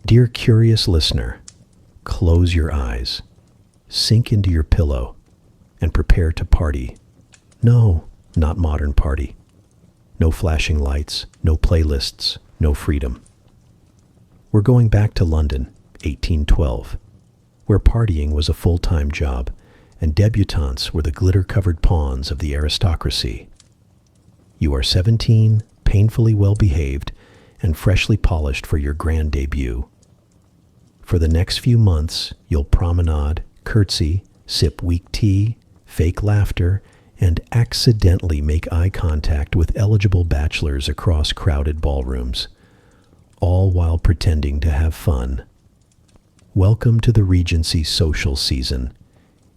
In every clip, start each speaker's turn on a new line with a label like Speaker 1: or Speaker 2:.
Speaker 1: Dear curious listener, close your eyes, sink into your pillow, and prepare to party. No, not modern party. No flashing lights, no playlists, no freedom. We're going back to London, 1812, where partying was a full-time job and debutantes were the glitter-covered pawns of the aristocracy. You are 17, painfully well-behaved, and freshly polished for your grand debut. For the next few months, you'll promenade, curtsy, sip weak tea, fake laughter, and accidentally make eye contact with eligible bachelors across crowded ballrooms, all while pretending to have fun. Welcome to the Regency social season.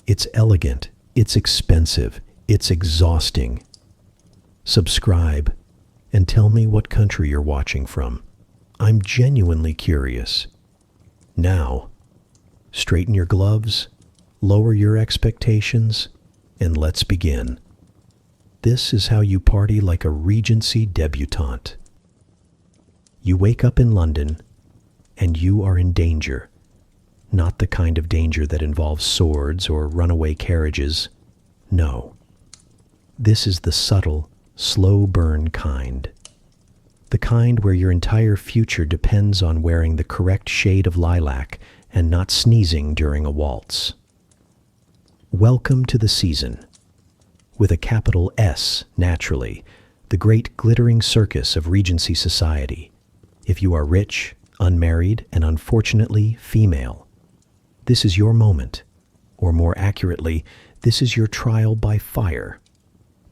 Speaker 1: It's elegant, it's expensive, it's exhausting. Subscribe and tell me what country you're watching from. I'm genuinely curious. Now, straighten your gloves, lower your expectations, and let's begin. This is how you party like a Regency debutante. You wake up in London, and you are in danger. Not the kind of danger that involves swords or runaway carriages. No. This is the subtle, slow burn kind. The kind where your entire future depends on wearing the correct shade of lilac and not sneezing during a waltz. Welcome to the season. With a capital S, naturally, the great glittering circus of Regency society. If you are rich, unmarried, and unfortunately female, this is your moment, or more accurately, this is your trial by fire.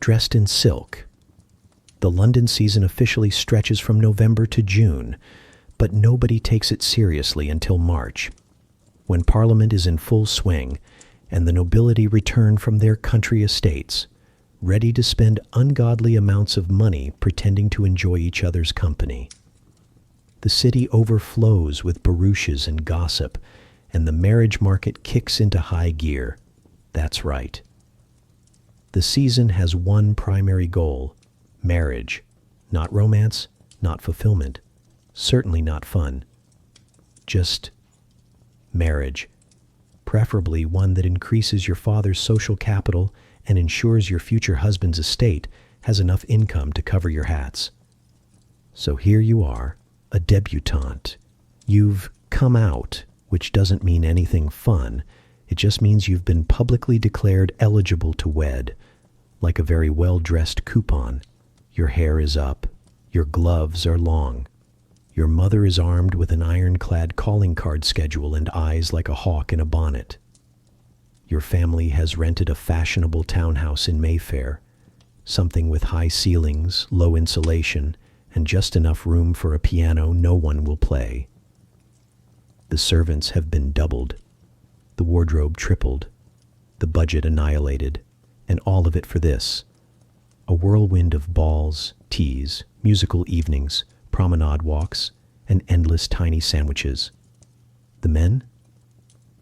Speaker 1: Dressed in silk. The London season officially stretches from November to June, but nobody takes it seriously until March, when Parliament is in full swing and the nobility return from their country estates, ready to spend ungodly amounts of money pretending to enjoy each other's company. The city overflows with barouches and gossip, and the marriage market kicks into high gear. That's right. The season has one primary goal: marriage. Not romance, not fulfillment, certainly not fun. Just marriage. Preferably one that increases your father's social capital and ensures your future husband's estate has enough income to cover your hats. So here you are, a debutante. You've come out, which doesn't mean anything fun. It just means you've been publicly declared eligible to wed, like a very well-dressed coupon. Your hair is up, your gloves are long. Your mother is armed with an ironclad calling card schedule and eyes like a hawk in a bonnet. Your family has rented a fashionable townhouse in Mayfair, something with high ceilings, low insulation, and just enough room for a piano no one will play. The servants have been doubled, the wardrobe tripled, the budget annihilated, and all of it for this: a whirlwind of balls, teas, musical evenings, promenade walks, and endless tiny sandwiches. The men?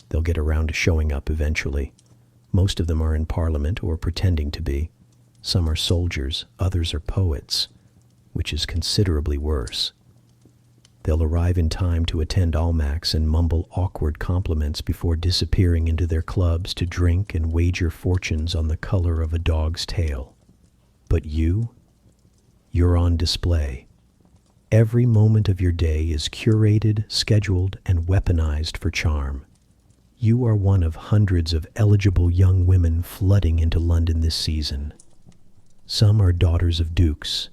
Speaker 1: They'll get around to showing up eventually. Most of them are in Parliament or pretending to be. Some are soldiers, others are poets, which is considerably worse. They'll arrive in time to attend Almacs and mumble awkward compliments before disappearing into their clubs to drink and wager fortunes on the color of a dog's tail. But you're on display. Every moment of your day is curated, scheduled, and weaponized for charm. You are one of hundreds of eligible young women flooding into London this season. Some are daughters of dukes.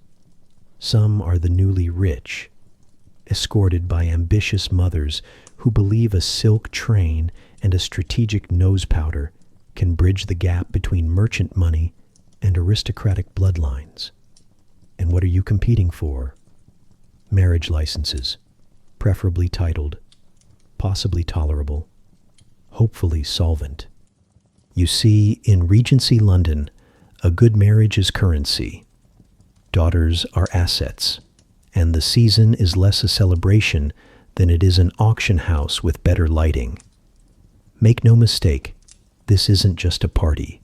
Speaker 1: Some are the newly rich, escorted by ambitious mothers who believe a silk train and a strategic nose powder can bridge the gap between merchant money and aristocratic bloodlines. And what are you competing for? Marriage licenses, preferably titled, possibly tolerable, hopefully solvent. You see, in Regency London, a good marriage is currency. Daughters are assets, and the season is less a celebration than it is an auction house with better lighting. Make no mistake, this isn't just a party.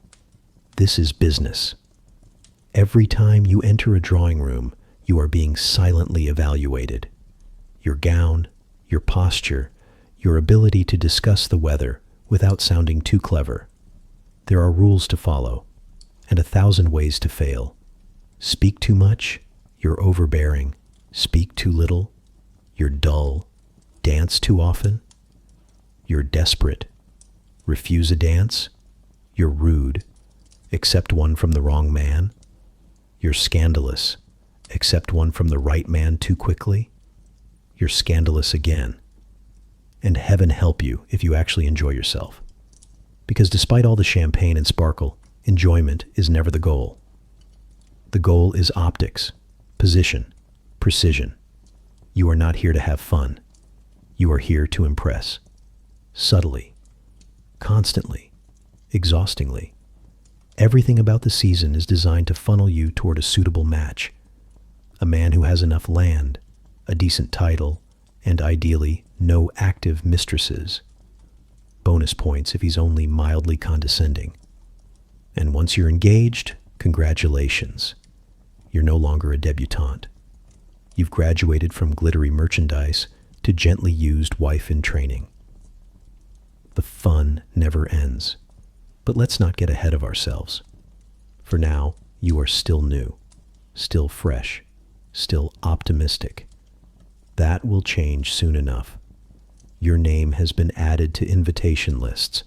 Speaker 1: This is business. Every time you enter a drawing room, you are being silently evaluated. Your gown, your posture, your ability to discuss the weather without sounding too clever. There are rules to follow, and 1,000 ways to fail. Speak too much, you're overbearing. Speak too little, you're dull. Dance too often, you're desperate. Refuse a dance, you're rude. Accept one from the wrong man, you're scandalous. Accept one from the right man too quickly, you're scandalous again. And heaven help you if you actually enjoy yourself. Because despite all the champagne and sparkle, enjoyment is never the goal. The goal is optics, position, precision. You are not here to have fun. You are here to impress. Subtly, constantly, exhaustingly. Everything about the season is designed to funnel you toward a suitable match. A man who has enough land, a decent title, and ideally no active mistresses. Bonus points if he's only mildly condescending. And once you're engaged, congratulations. You're no longer a debutante. You've graduated from glittery merchandise to gently used wife in training. The fun never ends. But let's not get ahead of ourselves. For now, you are still new, still fresh, still optimistic. That will change soon enough. Your name has been added to invitation lists.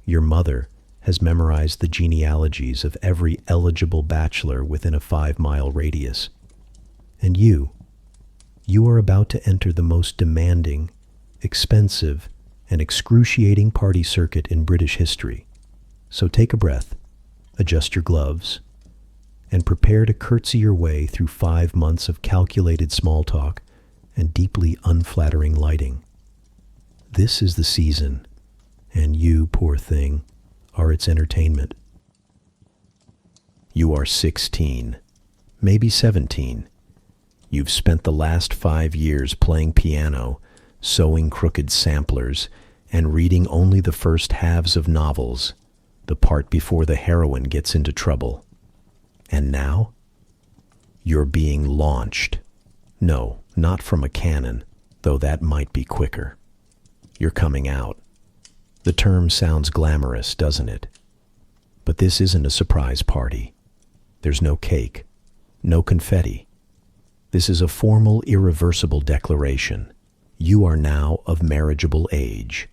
Speaker 1: Your mother has memorized the genealogies of every eligible bachelor within a 5-mile radius. And you are about to enter the most demanding, expensive, and excruciating party circuit in British history. So take a breath, adjust your gloves, and prepare to curtsy your way through 5 months of calculated small talk and deeply unflattering lighting. This is the season, and you, poor thing, are its entertainment. You are 16, maybe 17. You've spent the last 5 years playing piano, sewing crooked samplers, and reading only the first halves of novels, the part before the heroine gets into trouble. And now, you're being launched. No, not from a cannon, though that might be quicker. You're coming out. The term sounds glamorous, doesn't it? But this isn't a surprise party. There's no cake, no confetti. This is a formal, irreversible declaration. You are now of marriageable age,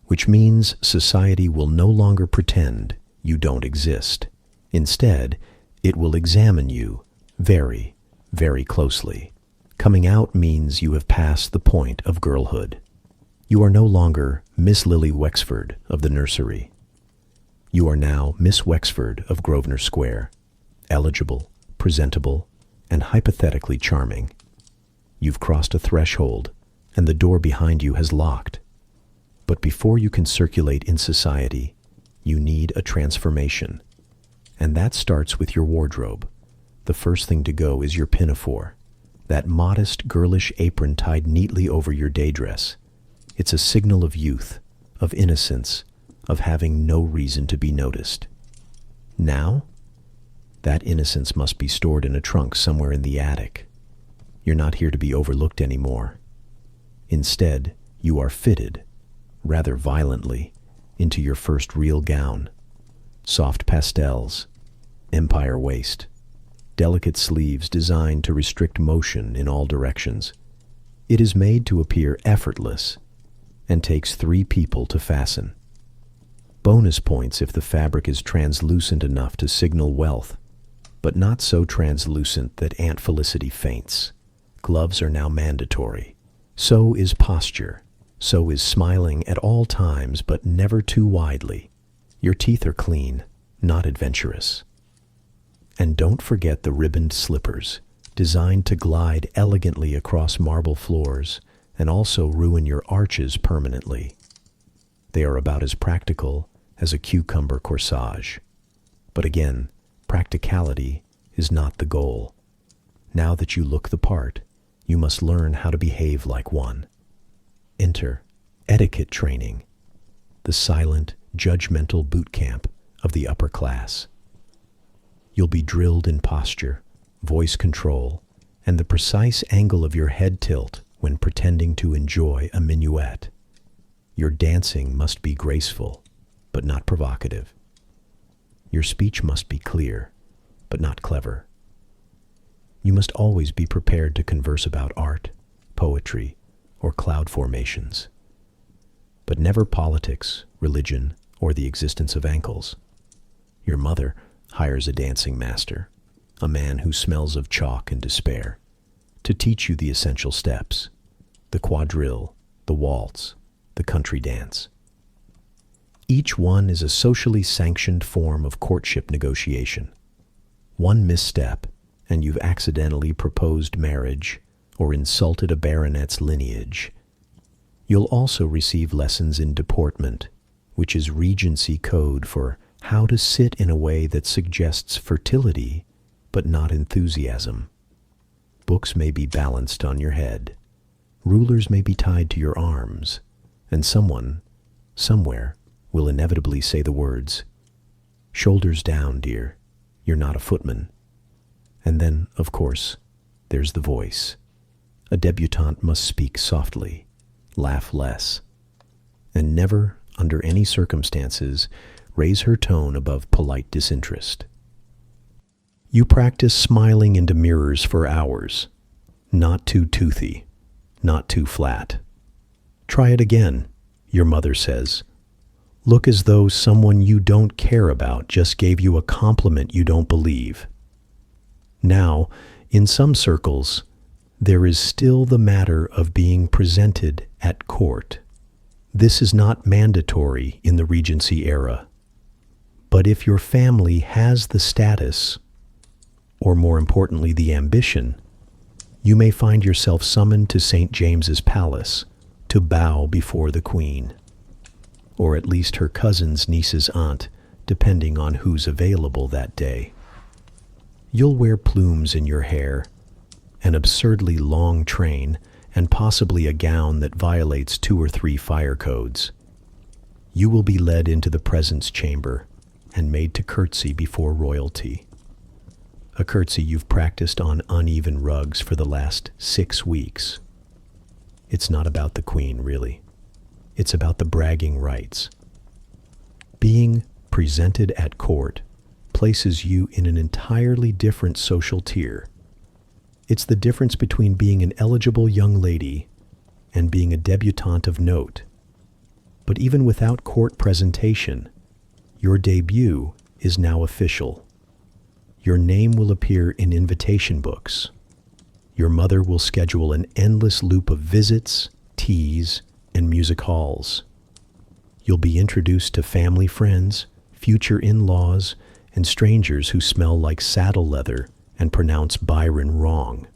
Speaker 1: which means society will no longer pretend you don't exist. Instead, it will examine you very, very closely. Coming out means you have passed the point of girlhood. You are no longer Miss Lily Wexford of the nursery. You are now Miss Wexford of Grosvenor Square, eligible, presentable, and hypothetically charming. You've crossed a threshold, and the door behind you has locked. But before you can circulate in society, you need a transformation. And that starts with your wardrobe. The first thing to go is your pinafore, that modest, girlish apron tied neatly over your day dress. It's a signal of youth, of innocence, of having no reason to be noticed. Now, that innocence must be stored in a trunk somewhere in the attic. You're not here to be overlooked anymore. Instead, you are fitted, rather violently, into your first real gown. Soft pastels, empire waist, delicate sleeves designed to restrict motion in all directions. It is made to appear effortless and takes 3 people to fasten. Bonus points if the fabric is translucent enough to signal wealth, but not so translucent that Aunt Felicity faints. Gloves are now mandatory. So is posture. So is smiling at all times, but never too widely. Your teeth are clean, not adventurous. And don't forget the ribboned slippers, designed to glide elegantly across marble floors and also ruin your arches permanently. They are about as practical as a cucumber corsage. But again, practicality is not the goal. Now that you look the part, you must learn how to behave like one. Enter etiquette training, the silent, judgmental boot camp of the upper class. You'll be drilled in posture, voice control, and the precise angle of your head tilt when pretending to enjoy a minuet. Your dancing must be graceful, but not provocative. Your speech must be clear, but not clever. You must always be prepared to converse about art, poetry, or cloud formations, but never politics, religion, or the existence of ankles. Your mother hires a dancing master, a man who smells of chalk and despair, to teach you the essential steps, the quadrille, the waltz, the country dance. Each one is a socially sanctioned form of courtship negotiation. One misstep, and you've accidentally proposed marriage or insulted a baronet's lineage. You'll also receive lessons in deportment, which is Regency code for how to sit in a way that suggests fertility but not enthusiasm. Books may be balanced on your head. Rulers may be tied to your arms, and someone, somewhere, will inevitably say the words, "Shoulders down, dear, you're not a footman." And then, of course, there's the voice. A debutante must speak softly, laugh less, and never, under any circumstances, raise her tone above polite disinterest. You practice smiling into mirrors for hours. Not too toothy, not too flat. Try it again, your mother says. Look as though someone you don't care about just gave you a compliment you don't believe. Now, in some circles, there is still the matter of being presented at court. This is not mandatory in the Regency era. But if your family has the status, or more importantly the ambition, you may find yourself summoned to St. James's Palace to bow before the Queen, or at least her cousin's niece's aunt, depending on who's available that day. You'll wear plumes in your hair, an absurdly long train, and possibly a gown that violates 2 or 3 fire codes. You will be led into the presence chamber and made to curtsy before royalty. A curtsy you've practiced on uneven rugs for the last 6 weeks. It's not about the Queen, really. It's about the bragging rights. Being presented at court places you in an entirely different social tier. It's the difference between being an eligible young lady and being a debutante of note. But even without court presentation, your debut is now official. Your name will appear in invitation books. Your mother will schedule an endless loop of visits, teas, and music halls. You'll be introduced to family friends, future in-laws, and strangers who smell like saddle leather and pronounce Byron wrong.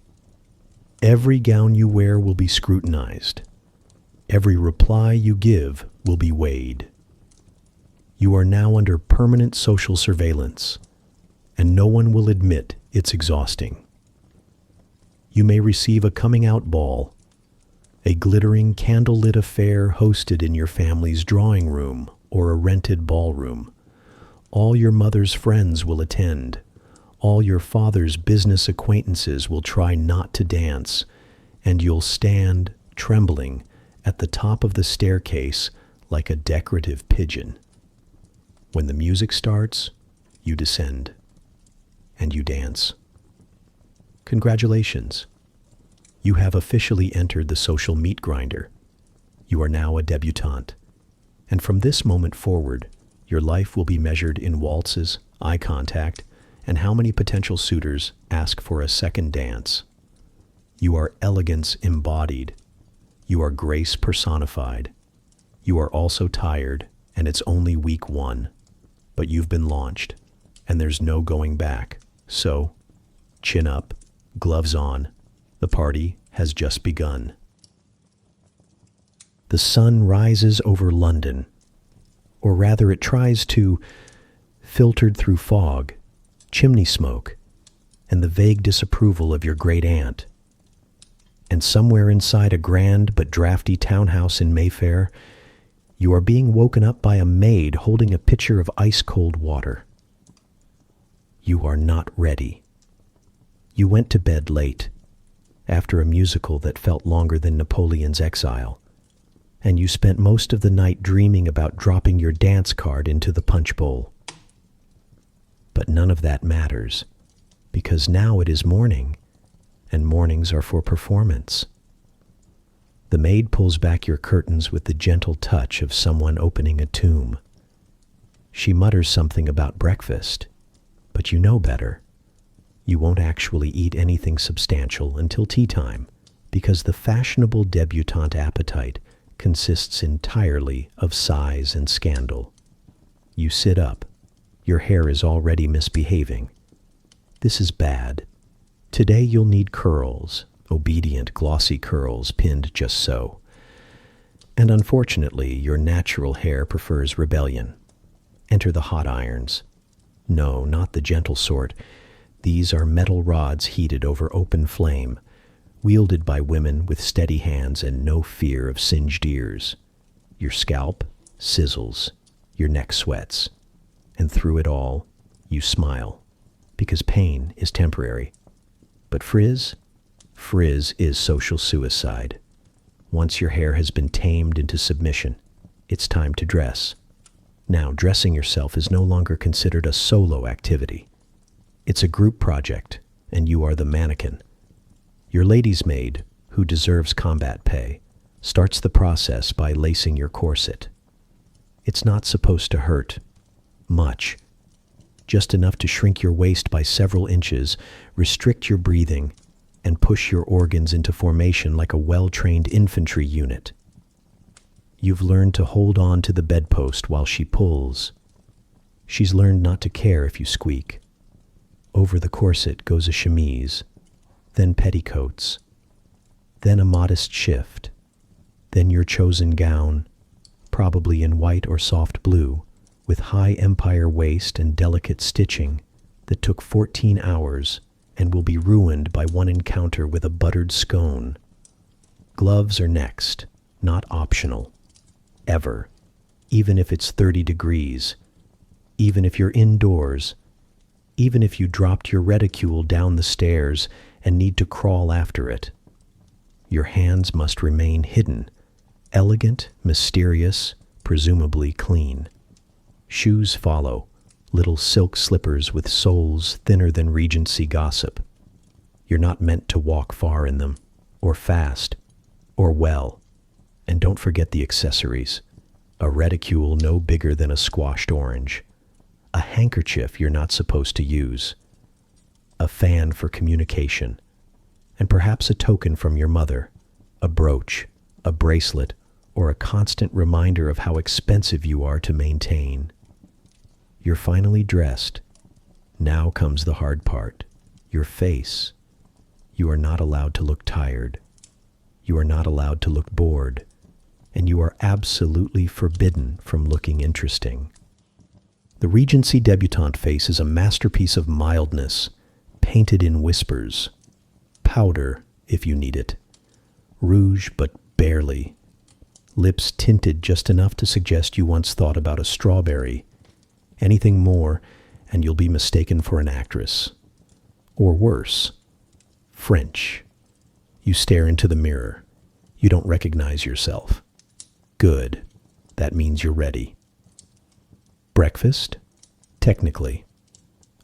Speaker 1: Every gown you wear will be scrutinized. Every reply you give will be weighed. You are now under permanent social surveillance, and no one will admit it's exhausting. You may receive a coming-out ball, a glittering candlelit affair hosted in your family's drawing room or a rented ballroom. All your mother's friends will attend. All your father's business acquaintances will try not to dance, and you'll stand, trembling, at the top of the staircase like a decorative pigeon. When the music starts, you descend, and you dance. Congratulations. You have officially entered the social meat grinder. You are now a debutante. And from this moment forward, your life will be measured in waltzes, eye contact, and how many potential suitors ask for a second dance. You are elegance embodied. You are grace personified. You are also tired, and it's only week 1. But you've been launched, and there's no going back. So, chin up, gloves on. The party has just begun. The sun rises over London, or rather it tries to, filtered through fog, chimney smoke, and the vague disapproval of your great aunt. And somewhere inside a grand but drafty townhouse in Mayfair, you are being woken up by a maid holding a pitcher of ice-cold water. You are not ready. You went to bed late. after a musical that felt longer than Napoleon's exile, and you spent most of the night dreaming about dropping your dance card into the punch bowl. But none of that matters, because now it is morning, and mornings are for performance. The maid pulls back your curtains with the gentle touch of someone opening a tomb. She mutters something about breakfast, but you know better. You won't actually eat anything substantial until tea time, because the fashionable debutante appetite consists entirely of size and scandal. You sit up. Your hair is already misbehaving. This is bad. Today you'll need curls, obedient, glossy curls pinned just so. And unfortunately, your natural hair prefers rebellion. Enter the hot irons. No, not the gentle sort. These are metal rods heated over open flame, wielded by women with steady hands and no fear of singed ears. Your scalp sizzles, your neck sweats, and through it all, you smile, because pain is temporary. But frizz is social suicide. Once your hair has been tamed into submission, it's time to dress. Now, dressing yourself is no longer considered a solo activity. It's a group project, and you are the mannequin. Your lady's maid, who deserves combat pay, starts the process by lacing your corset. It's not supposed to hurt much, just enough to shrink your waist by several inches, restrict your breathing, and push your organs into formation like a well-trained infantry unit. You've learned to hold on to the bedpost while she pulls. She's learned not to care if you squeak. Over the corset goes a chemise, then petticoats, then a modest shift, then your chosen gown, probably in white or soft blue, with high empire waist and delicate stitching that took 14 hours and will be ruined by one encounter with a buttered scone. Gloves are next, not optional. Ever. Even if it's 30 degrees. Even if you're indoors. Even if you dropped your reticule down the stairs and need to crawl after it. Your hands must remain hidden, elegant, mysterious, presumably clean. Shoes follow, little silk slippers with soles thinner than Regency gossip. You're not meant to walk far in them, or fast, or well. And don't forget the accessories. A reticule no bigger than a squashed orange. A handkerchief you're not supposed to use. A fan for communication. And perhaps a token from your mother. A brooch, a bracelet, or a constant reminder of how expensive you are to maintain. You're finally dressed. Now comes the hard part. Your face. You are not allowed to look tired. You are not allowed to look bored. And you are absolutely forbidden from looking interesting. The Regency debutante face is a masterpiece of mildness, painted in whispers. Powder, if you need it. Rouge, but barely. Lips tinted just enough to suggest you once thought about a strawberry. Anything more, and you'll be mistaken for an actress. Or worse, French. You stare into the mirror. You don't recognize yourself. Good. That means you're ready. Breakfast? Technically.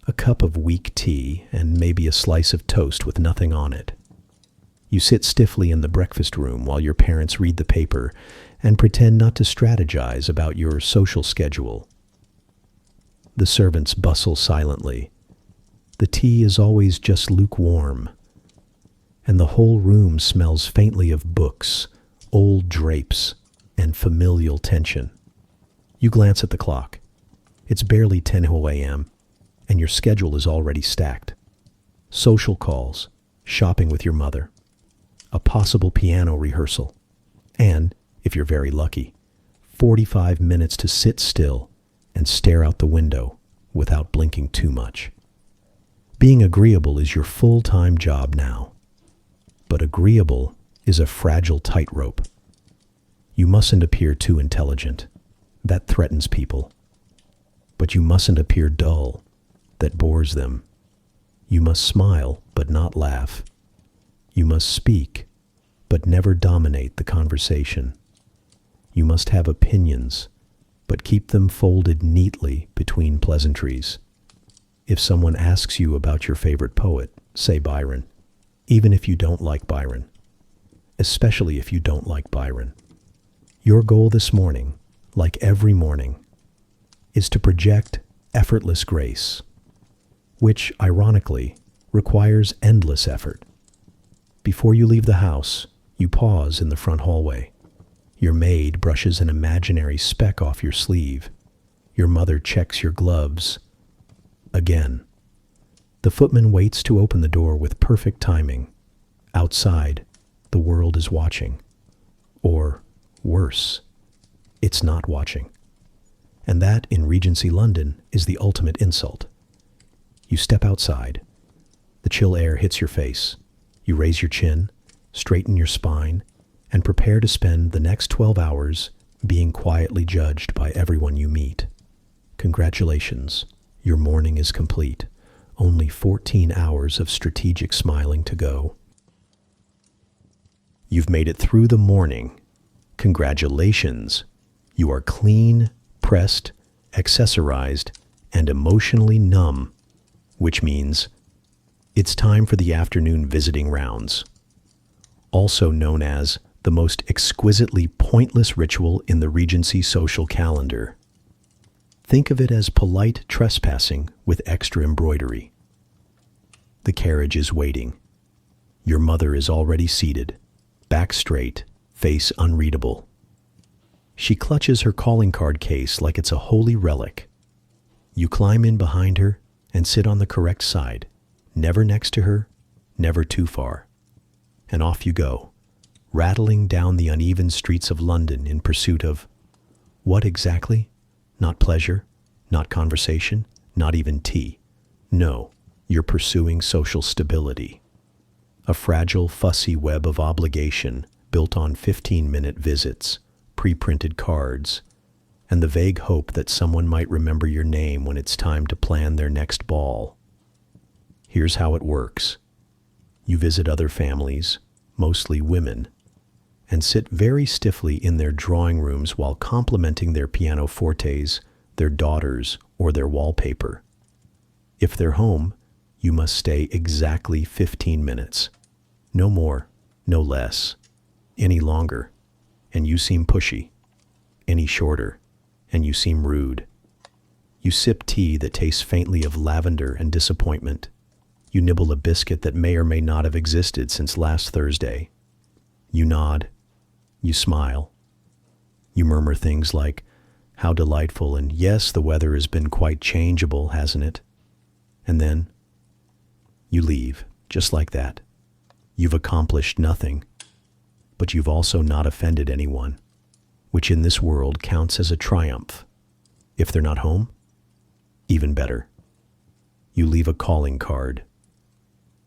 Speaker 1: A cup of weak tea and maybe a slice of toast with nothing on it. You sit stiffly in the breakfast room while your parents read the paper and pretend not to strategize about your social schedule. The servants bustle silently. The tea is always just lukewarm, and the whole room smells faintly of books, old drapes, and familial tension. You glance at the clock. It's barely 10 a.m., and your schedule is already stacked. Social calls, shopping with your mother, a possible piano rehearsal, and, if you're very lucky, 45 minutes to sit still and stare out the window without blinking too much. Being agreeable is your full-time job now. But agreeable is a fragile tightrope. You mustn't appear too intelligent. That threatens people. But you mustn't appear dull. That bores them. You must smile, but not laugh. You must speak, but never dominate the conversation. You must have opinions, but keep them folded neatly between pleasantries. If someone asks you about your favorite poet, say Byron, even if you don't like Byron, especially if you don't like Byron. Your goal this morning, like every morning, is to project effortless grace, which, ironically, requires endless effort. Before you leave the house, you pause in the front hallway. Your maid brushes an imaginary speck off your sleeve. Your mother checks your gloves. Again. The footman waits to open the door with perfect timing. Outside, the world is watching. Or, worse, it's not watching. And that, in Regency London, is the ultimate insult. You step outside. The chill air hits your face. You raise your chin, straighten your spine, and prepare to spend the next 12 hours being quietly judged by everyone you meet. Congratulations, your morning is complete. Only 14 hours of strategic smiling to go. You've made it through the morning. Congratulations. You are clean, pressed, accessorized, and emotionally numb, which means it's time for the afternoon visiting rounds, also known as the most exquisitely pointless ritual in the Regency social calendar. Think of it as polite trespassing with extra embroidery. The carriage is waiting. Your mother is already seated, back straight, face unreadable. She clutches her calling card case like it's a holy relic. You climb in behind her and sit on the correct side, never next to her, never too far. And off you go, rattling down the uneven streets of London in pursuit of what exactly? Not pleasure, not conversation, not even tea. No, you're pursuing social stability. A fragile, fussy web of obligation built on 15-minute visits, pre-printed cards, and the vague hope that someone might remember your name when it's time to plan their next ball. Here's how it works. You visit other families, mostly women, and sit very stiffly in their drawing rooms while complimenting their pianofortes, their daughters, or their wallpaper. If they're home, you must stay exactly 15 minutes. No more, no less. Any longer, and you seem pushy. Any shorter, and you seem rude. You sip tea that tastes faintly of lavender and disappointment. You nibble a biscuit that may or may not have existed since last Thursday. You nod. You smile. You murmur things like, "How delightful," and "Yes, the weather has been quite changeable, hasn't it?" And then you leave, just like that. You've accomplished nothing, but you've also not offended anyone, which in this world counts as a triumph. If they're not home, even better. You leave a calling card.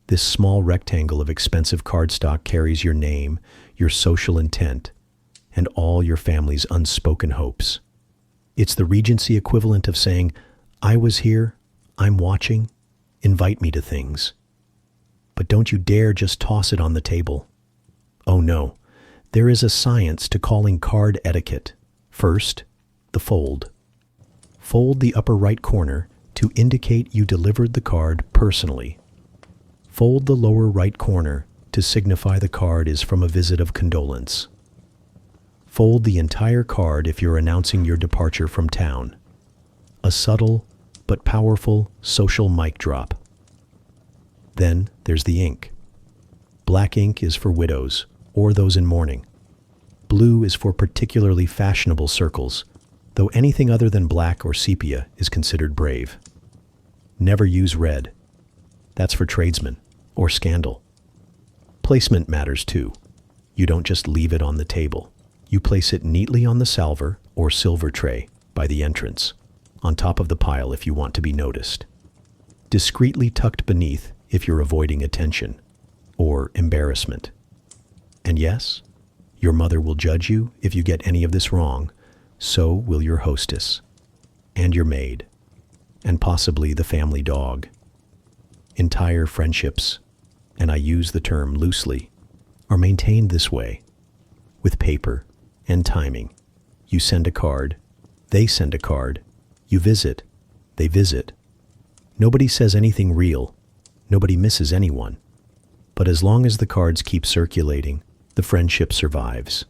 Speaker 1: This small rectangle of expensive cardstock carries your name, your social intent, and all your family's unspoken hopes. It's the Regency equivalent of saying, "I was here, I'm watching, invite me to things." But don't you dare just toss it on the table. Oh no, there is a science to calling card etiquette. First, the fold. Fold the upper right corner to indicate you delivered the card personally. Fold the lower right corner to signify the card is from a visit of condolence. Fold the entire card if you're announcing your departure from town. A subtle but powerful social mic drop. Then there's the ink. Black ink is for widows or those in mourning. Blue is for particularly fashionable circles, though anything other than black or sepia is considered brave. Never use red. That's for tradesmen or scandal. Placement matters too. You don't just leave it on the table. You place it neatly on the salver or silver tray by the entrance, on top of the pile if you want to be noticed. Discreetly tucked beneath if you're avoiding attention or embarrassment. And yes, your mother will judge you if you get any of this wrong, so will your hostess, and your maid, and possibly the family dog. Entire friendships and I use the term loosely, are maintained this way, with paper and timing. You send a card, they send a card, you visit, they visit. Nobody says anything real, nobody misses anyone. But as long as the cards keep circulating, the friendship survives.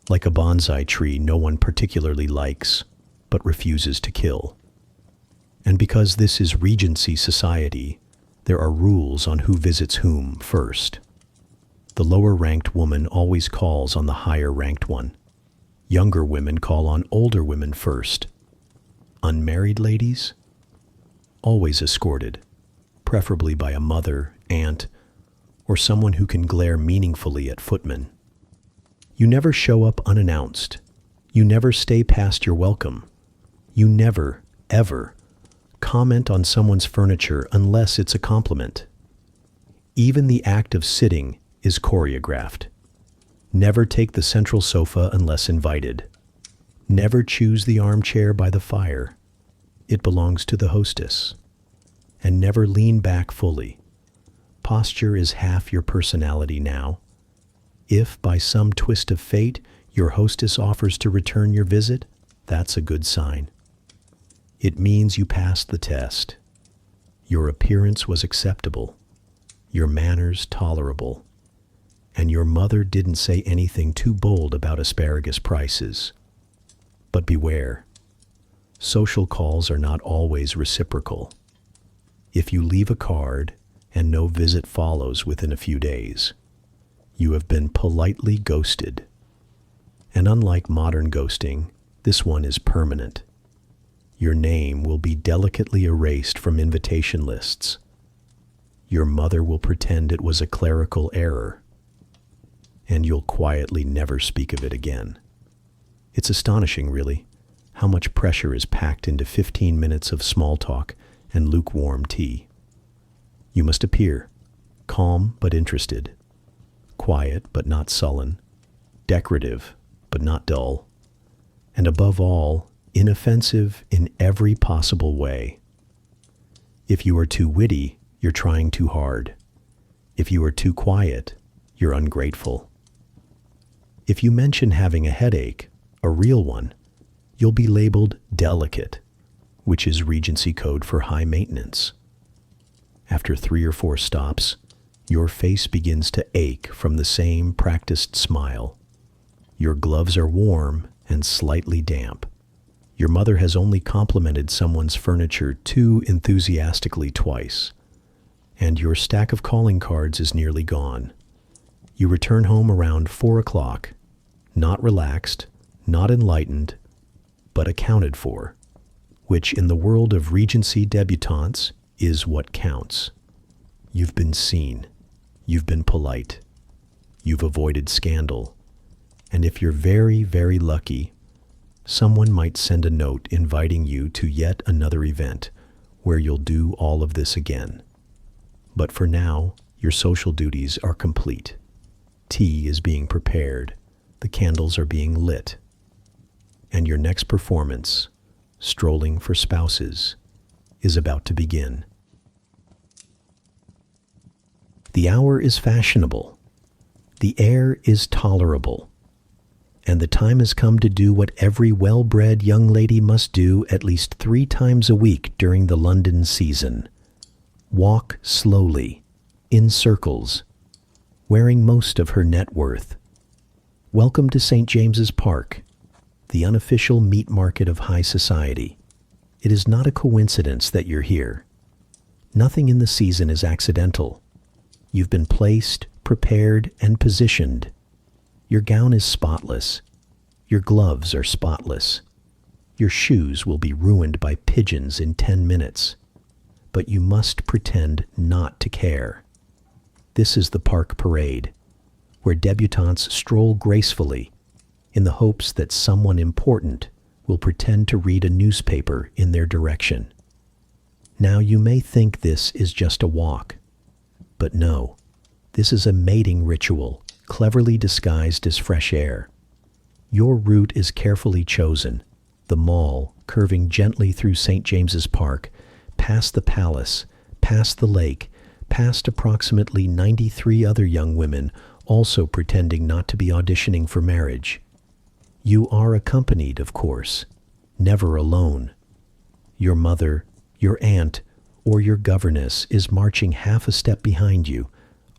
Speaker 1: Like a bonsai tree no one particularly likes, but refuses to kill. And because this is Regency society, there are rules on who visits whom first. The lower-ranked woman always calls on the higher-ranked one. Younger women call on older women first. Unmarried ladies? Always escorted, preferably by a mother, aunt, or someone who can glare meaningfully at footmen. You never show up unannounced. You never stay past your welcome. You never, ever, comment on someone's furniture unless it's a compliment. Even the act of sitting is choreographed. Never take the central sofa unless invited. Never choose the armchair by the fire. It belongs to the hostess. And never lean back fully. Posture is half your personality now. If, by some twist of fate, your hostess offers to return your visit, that's a good sign. It means you passed the test. Your appearance was acceptable, your manners tolerable, and your mother didn't say anything too bold about asparagus prices. But beware, social calls are not always reciprocal. If you leave a card and no visit follows within a few days, you have been politely ghosted. And unlike modern ghosting, this one is permanent. Your name will be delicately erased from invitation lists. Your mother will pretend it was a clerical error, and you'll quietly never speak of it again. It's astonishing, really, how much pressure is packed into 15 minutes of small talk and lukewarm tea. You must appear calm but interested, quiet but not sullen, decorative but not dull, and above all, inoffensive in every possible way. If you are too witty, you're trying too hard. If you are too quiet, you're ungrateful. If you mention having a headache, a real one, you'll be labeled delicate, which is Regency code for high maintenance. After 3 or 4 stops, your face begins to ache from the same practiced smile. Your gloves are warm and slightly damp. Your mother has only complimented someone's furniture too enthusiastically twice, and your stack of calling cards is nearly gone. You return home around 4 o'clock, not relaxed, not enlightened, but accounted for, which in the world of Regency debutantes is what counts. You've been seen. You've been polite. You've avoided scandal. And if you're very, very lucky, someone might send a note inviting you to yet another event where you'll do all of this again. But for now, your social duties are complete. Tea is being prepared. The candles are being lit. And your next performance, Strolling for Spouses, is about to begin. The hour is fashionable. The air is tolerable. And the time has come to do what every well-bred young lady must do at least 3 times a week during the London season. Walk slowly, in circles, wearing most of her net worth. Welcome to St. James's Park, the unofficial meat market of high society. It is not a coincidence that you're here. Nothing in the season is accidental. You've been placed, prepared, and positioned. Your gown is spotless. Your gloves are spotless. Your shoes will be ruined by pigeons in 10 minutes. But you must pretend not to care. This is the park parade, where debutantes stroll gracefully in the hopes that someone important will pretend to read a newspaper in their direction. Now you may think this is just a walk, but no, this is a mating ritual cleverly disguised as fresh air. Your route is carefully chosen, the Mall curving gently through St. James's Park, past the palace, past the lake, past approximately 93 other young women also pretending not to be auditioning for marriage. You are accompanied, of course, never alone. Your mother, your aunt, or your governess is marching half a step behind you,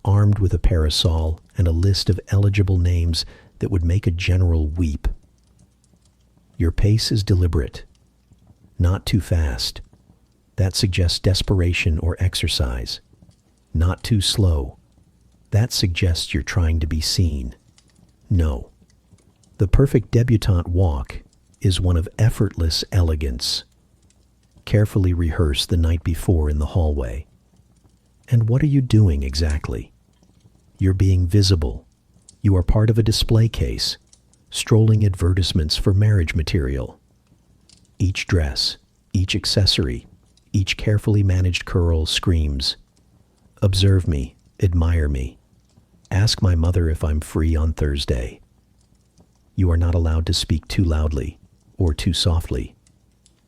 Speaker 1: armed with a parasol and a list of eligible names that would make a general weep. Your pace is deliberate, not too fast. That suggests desperation or exercise. Not too slow. That suggests you're trying to be seen. No. The perfect debutante walk is one of effortless elegance. Carefully rehearse the night before in the hallway. And what are you doing exactly? You're being visible. You are part of a display case, strolling advertisements for marriage material. Each dress, each accessory, each carefully managed curl screams, "Observe me, admire me. Ask my mother if I'm free on Thursday." You are not allowed to speak too loudly or too softly.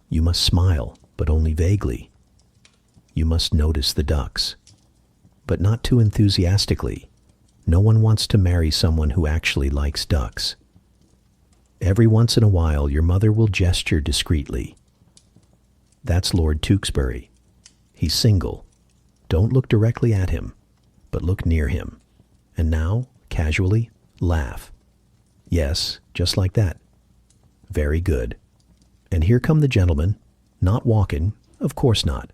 Speaker 1: You must smile, but only vaguely. You must notice the ducks, but not too enthusiastically. No one wants to marry someone who actually likes ducks. Every once in a while, your mother will gesture discreetly. That's Lord Tewkesbury. He's single. Don't look directly at him, but look near him. And now, casually, laugh. Yes, just like that. Very good. And here come the gentlemen, not walking, of course not.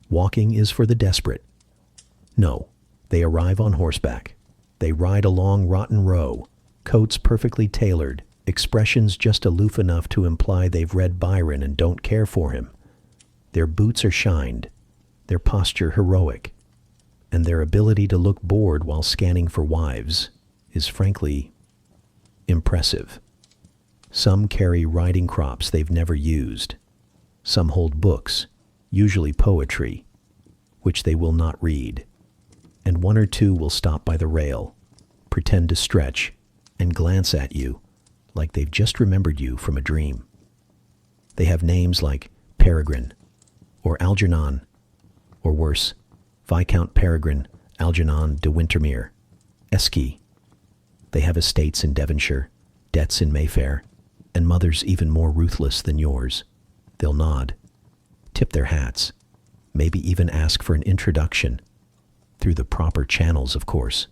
Speaker 1: Walking is for the desperate. No, they arrive on horseback. They ride along Rotten Row, coats perfectly tailored, expressions just aloof enough to imply they've read Byron and don't care for him. Their boots are shined, their posture heroic, and their ability to look bored while scanning for wives is frankly impressive. Some carry riding crops they've never used. Some hold books, usually poetry, which they will not read. And one or two will stop by the rail, pretend to stretch, and glance at you like they've just remembered you from a dream. They have names like Peregrine, or Algernon, or worse, Viscount Peregrine Algernon de Wintermere, Esquire. They have estates in Devonshire, debts in Mayfair, and mothers even more ruthless than yours. They'll nod, tip their hats, maybe even ask for an introduction, through the proper channels, of course,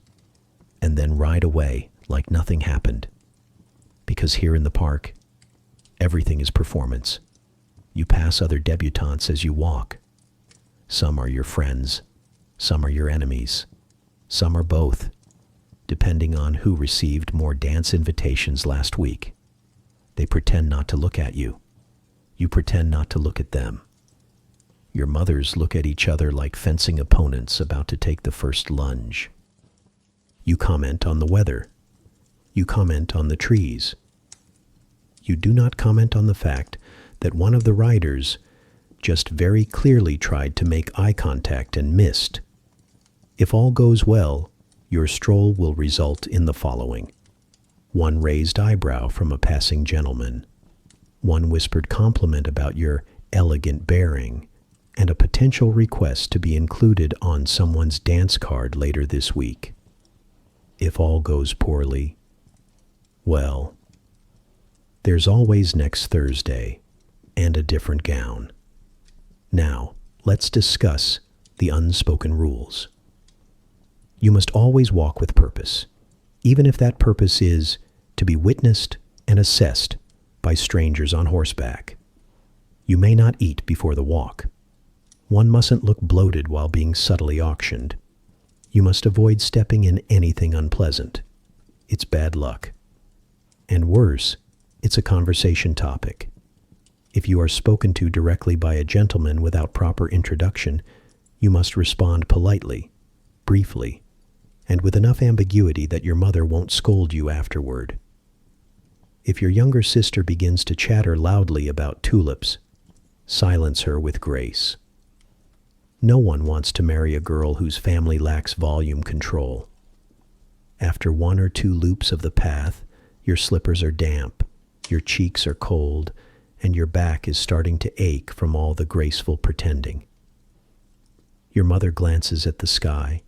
Speaker 1: and then ride away like nothing happened. Because here in the park, everything is performance. You pass other debutantes as you walk. Some are your friends, some are your enemies, some are both, depending on who received more dance invitations last week. They pretend not to look at you. You pretend not to look at them. Your mothers look at each other like fencing opponents about to take the first lunge. You comment on the weather. You comment on the trees. You do not comment on the fact that one of the riders just very clearly tried to make eye contact and missed. If all goes well, your stroll will result in the following: one raised eyebrow from a passing gentleman, one whispered compliment about your elegant bearing, and a potential request to be included on someone's dance card later this week. If all goes poorly, well, there's always next Thursday and a different gown. Now, let's discuss the unspoken rules. You must always walk with purpose, even if that purpose is to be witnessed and assessed by strangers on horseback. You may not eat before the walk. One mustn't look bloated while being subtly auctioned. You must avoid stepping in anything unpleasant. It's bad luck. And worse, it's a conversation topic. If you are spoken to directly by a gentleman without proper introduction, you must respond politely, briefly, and with enough ambiguity that your mother won't scold you afterward. If your younger sister begins to chatter loudly about tulips, silence her with grace. No one wants to marry a girl whose family lacks volume control. After one or two loops of the path, your slippers are damp, your cheeks are cold, and your back is starting to ache from all the graceful pretending. Your mother glances at the sky,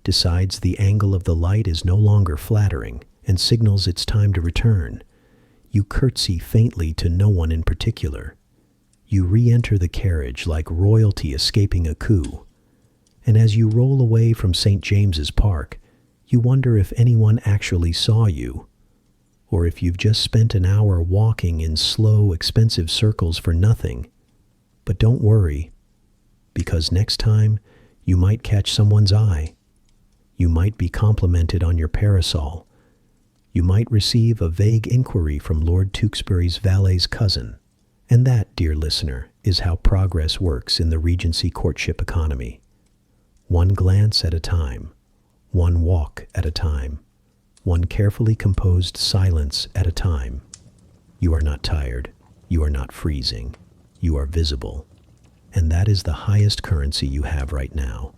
Speaker 1: decides the angle of the light is no longer flattering, and signals it's time to return. You curtsy faintly to no one in particular. You re-enter the carriage like royalty escaping a coup. And as you roll away from St. James's Park, you wonder if anyone actually saw you, or if you've just spent an hour walking in slow, expensive circles for nothing. But don't worry, because next time you might catch someone's eye. You might be complimented on your parasol. You might receive a vague inquiry from Lord Tewkesbury's valet's cousin. And that, dear listener, is how progress works in the Regency courtship economy. One glance at a time, one walk at a time, one carefully composed silence at a time. You are not tired. You are not freezing. You are visible. And that is the highest currency you have right now.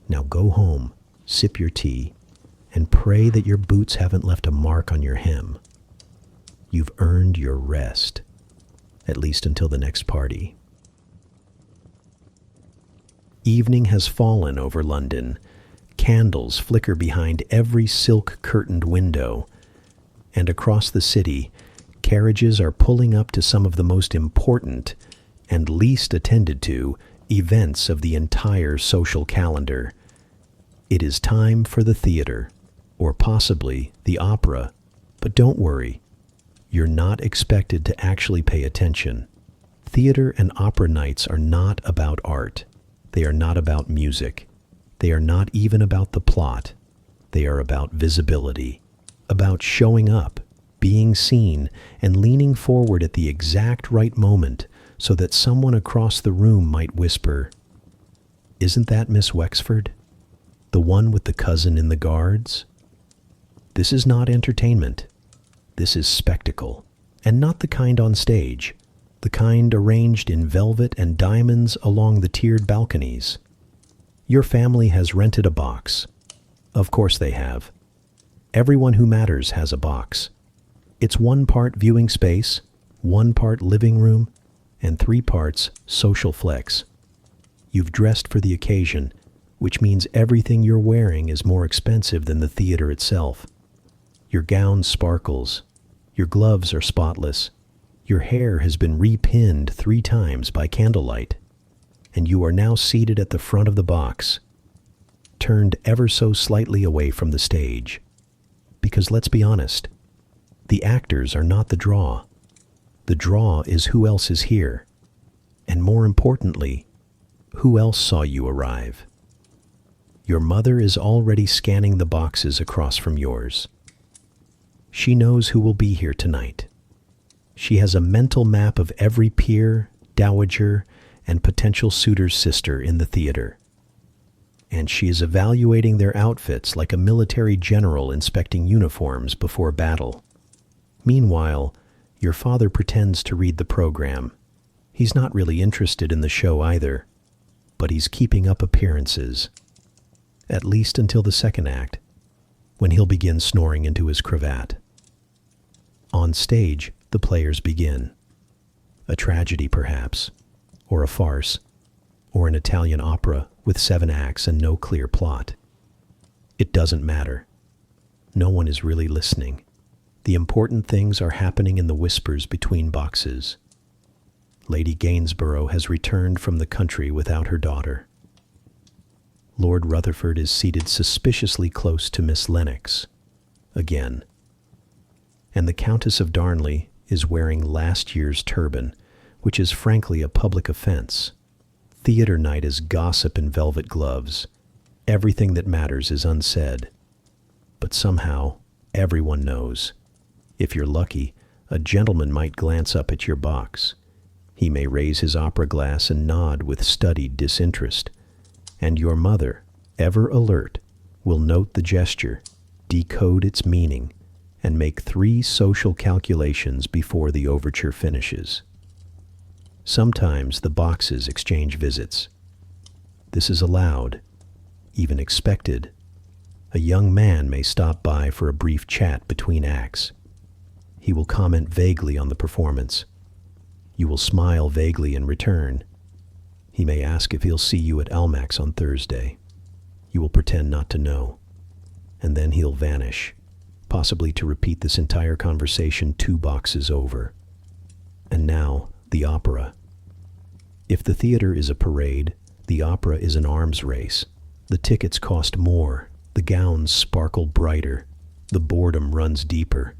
Speaker 1: Now go home, sip your tea, and pray that your boots haven't left a mark on your hem. You've earned your rest, at least until the next party. Evening has fallen over London. Candles flicker behind every silk-curtained window, and across the city, carriages are pulling up to some of the most important and least attended to events of the entire social calendar. It is time for the theater, or possibly the opera, but don't worry, you're not expected to actually pay attention. Theater and opera nights are not about art. They are not about music. They are not even about the plot. They are about visibility, about showing up, being seen, and leaning forward at the exact right moment so that someone across the room might whisper, "Isn't that Miss Wexford? The one with the cousin in the Guards?" This is not entertainment. This is spectacle, and not the kind on stage, the kind arranged in velvet and diamonds along the tiered balconies. Your family has rented a box. Of course they have. Everyone who matters has a box. It's 1 part viewing space, 1 part living room, and 3 parts social flex. You've dressed for the occasion, which means everything you're wearing is more expensive than the theater itself. Your gown sparkles. Your gloves are spotless. Your hair has been repinned 3 times by candlelight. And you are now seated at the front of the box, turned ever so slightly away from the stage. Because let's be honest, the actors are not the draw. The draw is who else is here. And more importantly, who else saw you arrive. Your mother is already scanning the boxes across from yours. She knows who will be here tonight. She has a mental map of every peer, dowager, and potential suitor's sister in the theater. And she is evaluating their outfits like a military general inspecting uniforms before battle. Meanwhile, your father pretends to read the program. He's not really interested in the show either, but he's keeping up appearances. At least until the second act, when he'll begin snoring into his cravat. On stage, the players begin. A tragedy, perhaps, or a farce, or an Italian opera with 7 acts and no clear plot. It doesn't matter. No one is really listening. The important things are happening in the whispers between boxes. Lady Gainsborough has returned from the country without her daughter. Lord Rutherford is seated suspiciously close to Miss Lennox, again. And the Countess of Darnley is wearing last year's turban, which is frankly a public offense. Theater night is gossip in velvet gloves. Everything that matters is unsaid. But somehow, everyone knows. If you're lucky, a gentleman might glance up at your box. He may raise his opera glass and nod with studied disinterest. And your mother, ever alert, will note the gesture, decode its meaning, and make 3 social calculations before the overture finishes. Sometimes the boxes exchange visits. This is allowed, even expected. A young man may stop by for a brief chat between acts. He will comment vaguely on the performance. You will smile vaguely in return. He may ask if he'll see you at Almack's on Thursday. You will pretend not to know, and then he'll vanish, possibly to repeat this entire conversation 2 boxes over. And now, the opera. If the theater is a parade, the opera is an arms race. The tickets cost more, the gowns sparkle brighter, the boredom runs deeper.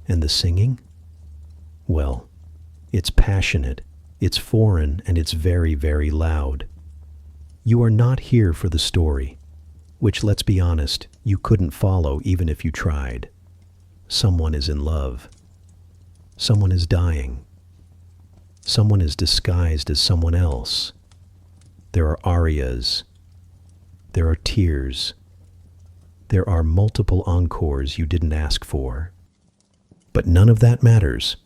Speaker 1: And the singing? Well, it's passionate, it's foreign, and it's very, very loud. You are not here for the story, which, let's be honest, you couldn't follow even if you tried. Someone is in love. Someone is dying. Someone is disguised as someone else. There are arias. There are tears. There are multiple encores you didn't ask for. But none of that matters,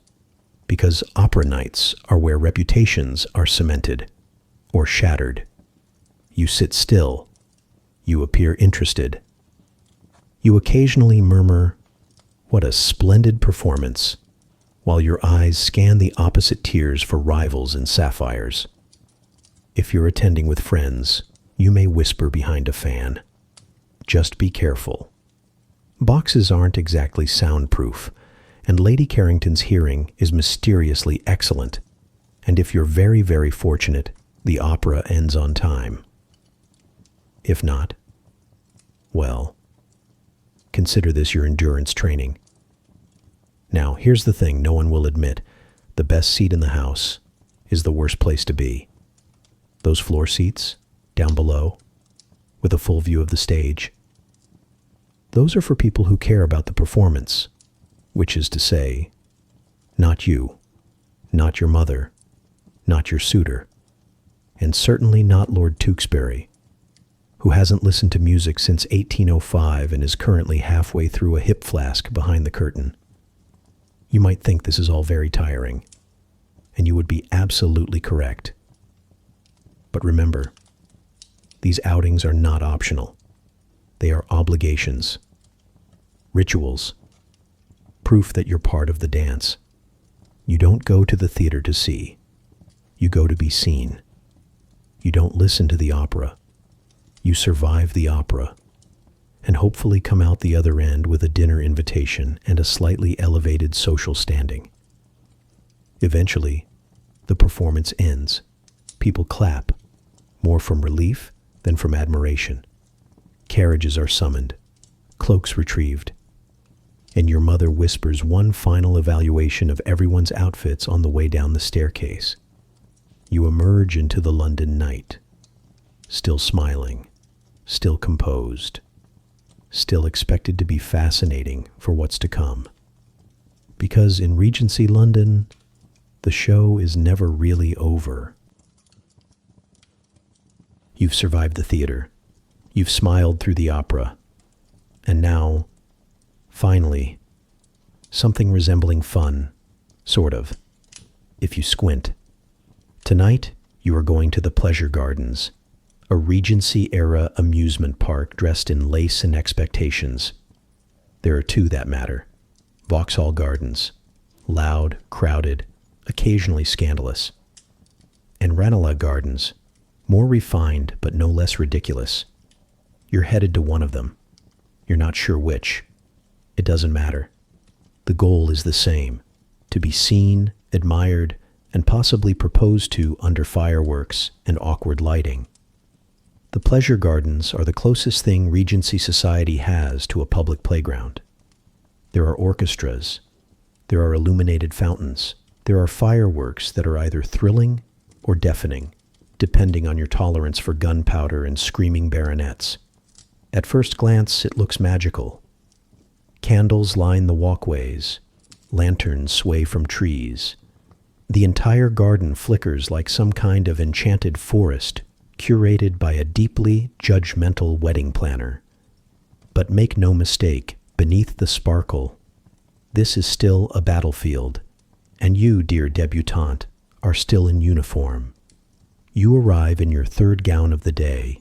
Speaker 1: because opera nights are where reputations are cemented or shattered. You sit still. You appear interested. You occasionally murmur, "What a splendid performance," while your eyes scan the opposite tiers for rivals and sapphires. If you're attending with friends, you may whisper behind a fan. Just be careful. Boxes aren't exactly soundproof, and Lady Carrington's hearing is mysteriously excellent. And if you're very, very fortunate, the opera ends on time. If not, well, consider this your endurance training. Now, here's the thing no one will admit. The best seat in the house is the worst place to be. Those floor seats, down below, with a full view of the stage, those are for people who care about the performance, which is to say, not you, not your mother, not your suitor, and certainly not Lord Tewkesbury, who hasn't listened to music since 1805 and is currently halfway through a hip flask behind the curtain. You might think this is all very tiring, and you would be absolutely correct. But remember, these outings are not optional. They are obligations, rituals, proof that you're part of the dance. You don't go to the theater to see. You go to be seen. You don't listen to the opera. You survive the opera, and hopefully come out the other end with a dinner invitation and a slightly elevated social standing. Eventually, the performance ends. People clap, more from relief than from admiration. Carriages are summoned, cloaks retrieved, and your mother whispers one final evaluation of everyone's outfits on the way down the staircase. You emerge into the London night, still smiling, still composed, still expected to be fascinating for what's to come. Because in Regency London, the show is never really over. You've survived the theater. You've smiled through the opera. And now, finally, something resembling fun, sort of, if you squint. Tonight, you are going to the Pleasure Gardens, a Regency-era amusement park dressed in lace and expectations. There are 2 that matter. Vauxhall Gardens, loud, crowded, occasionally scandalous. And Ranelagh Gardens, more refined but no less ridiculous. You're headed to one of them. You're not sure which. It doesn't matter. The goal is the same: to be seen, admired, and possibly proposed to under fireworks and awkward lighting. The Pleasure Gardens are the closest thing Regency society has to a public playground. There are orchestras. There are illuminated fountains. There are fireworks that are either thrilling or deafening, depending on your tolerance for gunpowder and screaming baronets. At first glance, it looks magical. Candles line the walkways. Lanterns sway from trees. The entire garden flickers like some kind of enchanted forest curated by a deeply judgmental wedding planner. But make no mistake, beneath the sparkle, this is still a battlefield, and you, dear debutante, are still in uniform. You arrive in your 3rd gown of the day.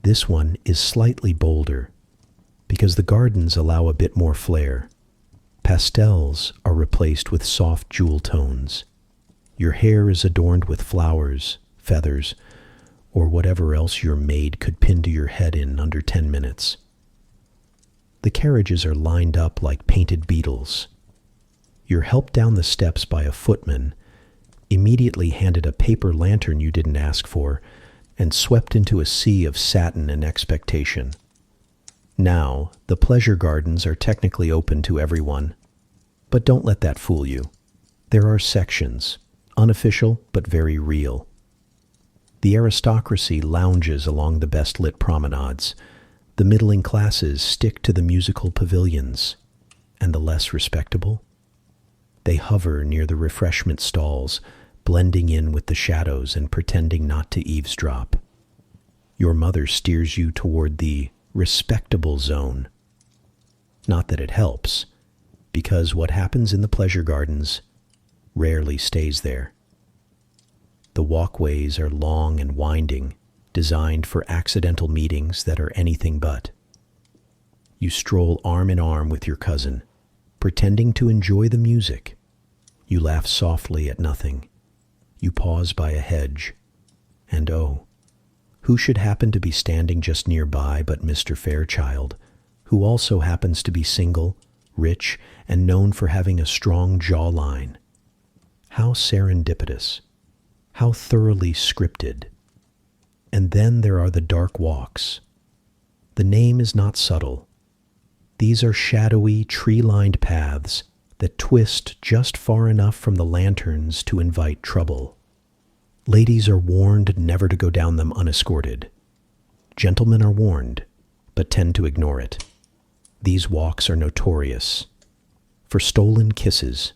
Speaker 1: This one is slightly bolder, because the gardens allow a bit more flair. Pastels are replaced with soft jewel tones. Your hair is adorned with flowers, feathers, or whatever else your maid could pin to your head in under 10 minutes. The carriages are lined up like painted beetles. You're helped down the steps by a footman, immediately handed a paper lantern you didn't ask for, and swept into a sea of satin and expectation. Now, the pleasure gardens are technically open to everyone, but don't let that fool you. There are sections, unofficial but very real. The aristocracy lounges along the best-lit promenades, the middling classes stick to the musical pavilions, and the less respectable? They hover near the refreshment stalls, blending in with the shadows and pretending not to eavesdrop. Your mother steers you toward the respectable zone. Not that it helps, because what happens in the pleasure gardens rarely stays there. The walkways are long and winding, designed for accidental meetings that are anything but. You stroll arm in arm with your cousin, pretending to enjoy the music. You laugh softly at nothing. You pause by a hedge, and oh, who should happen to be standing just nearby but Mr. Fairchild, who also happens to be single, rich, and known for having a strong jawline. How serendipitous, how thoroughly scripted. And then there are the dark walks. The name is not subtle. These are shadowy, tree-lined paths that twist just far enough from the lanterns to invite trouble. Ladies are warned never to go down them unescorted. Gentlemen are warned, but tend to ignore it. These walks are notorious for stolen kisses,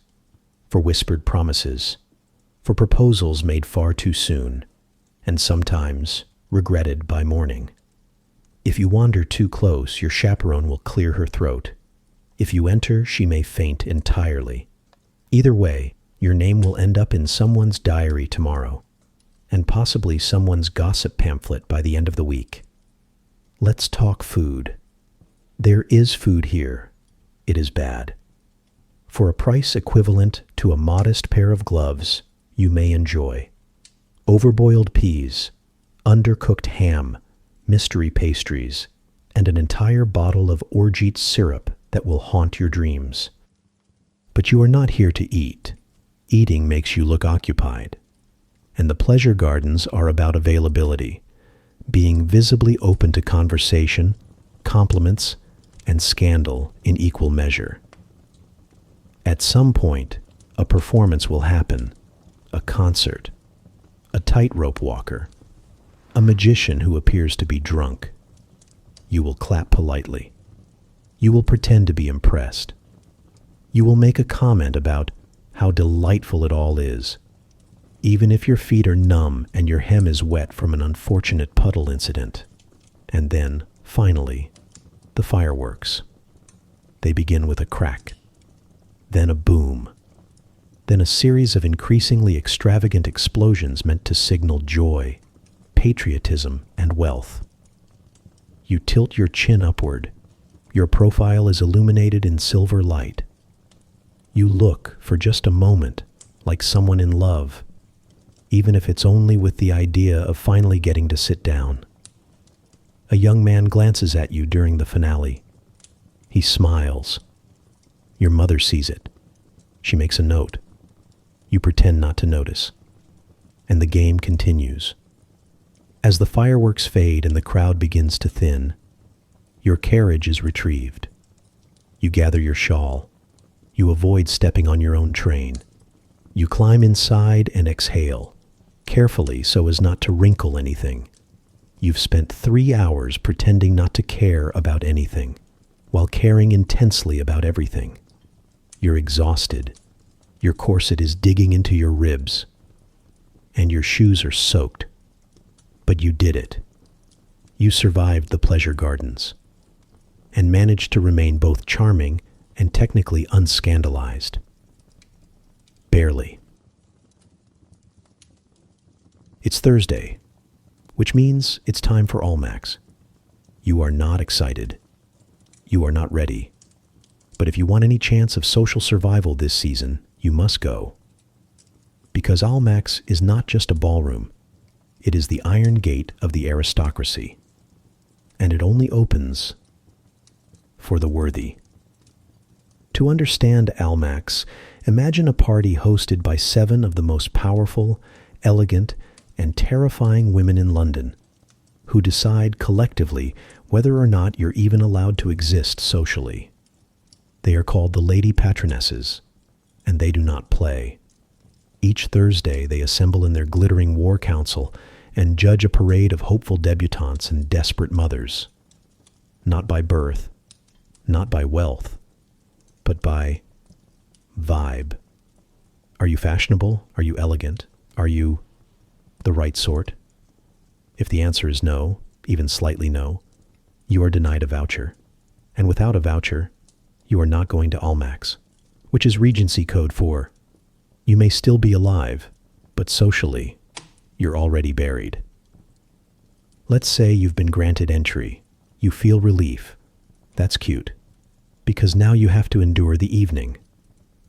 Speaker 1: for whispered promises, for proposals made far too soon, and sometimes regretted by morning. If you wander too close, your chaperone will clear her throat. If you enter, she may faint entirely. Either way, your name will end up in someone's diary tomorrow, and possibly someone's gossip pamphlet by the end of the week. Let's talk food. There is food here. It is bad. For a price equivalent to a modest pair of gloves, you may enjoy overboiled peas, undercooked ham, mystery pastries, and an entire bottle of orgeat syrup that will haunt your dreams. But you are not here to eat. Eating makes you look occupied. And the pleasure gardens are about availability, being visibly open to conversation, compliments, and scandal in equal measure. At some point, a performance will happen, a concert, a tightrope walker, a magician who appears to be drunk. You will clap politely. You will pretend to be impressed. You will make a comment about how delightful it all is, even if your feet are numb and your hem is wet from an unfortunate puddle incident. And then, finally, the fireworks. They begin with a crack, then a boom, then a series of increasingly extravagant explosions meant to signal joy, patriotism, and wealth. You tilt your chin upward. Your profile is illuminated in silver light. You look, for just a moment, like someone in love, even if it's only with the idea of finally getting to sit down. A young man glances at you during the finale. He smiles. Your mother sees it. She makes a note. You pretend not to notice. And the game continues. As the fireworks fade and the crowd begins to thin, your carriage is retrieved. You gather your shawl. You avoid stepping on your own train. You climb inside and exhale, carefully so as not to wrinkle anything. You've spent 3 hours pretending not to care about anything, while caring intensely about everything. You're exhausted. Your corset is digging into your ribs, and your shoes are soaked. But you did it. You survived the pleasure gardens, and managed to remain both charming and technically unscandalized. Barely. It's Thursday, which means it's time for Almax. You are not excited. You are not ready. But if you want any chance of social survival this season, you must go. Because Almax is not just a ballroom. It is the iron gate of the aristocracy, and it only opens for the worthy. To understand Almax, imagine a party hosted by 7 of the most powerful, elegant, and terrifying women in London, who decide collectively whether or not you're even allowed to exist socially. They are called the Lady Patronesses, and they do not play. Each Thursday they assemble in their glittering war council and judge a parade of hopeful debutantes and desperate mothers, not by birth, not by wealth, but by vibe. Are you fashionable? Are you elegant? Are you the right sort? If the answer is no, even slightly no, you are denied a voucher. And without a voucher, you are not going to Almax, which is Regency code for you may still be alive, but socially, you're already buried. Let's say you've been granted entry. You feel relief. That's cute, because now you have to endure the evening.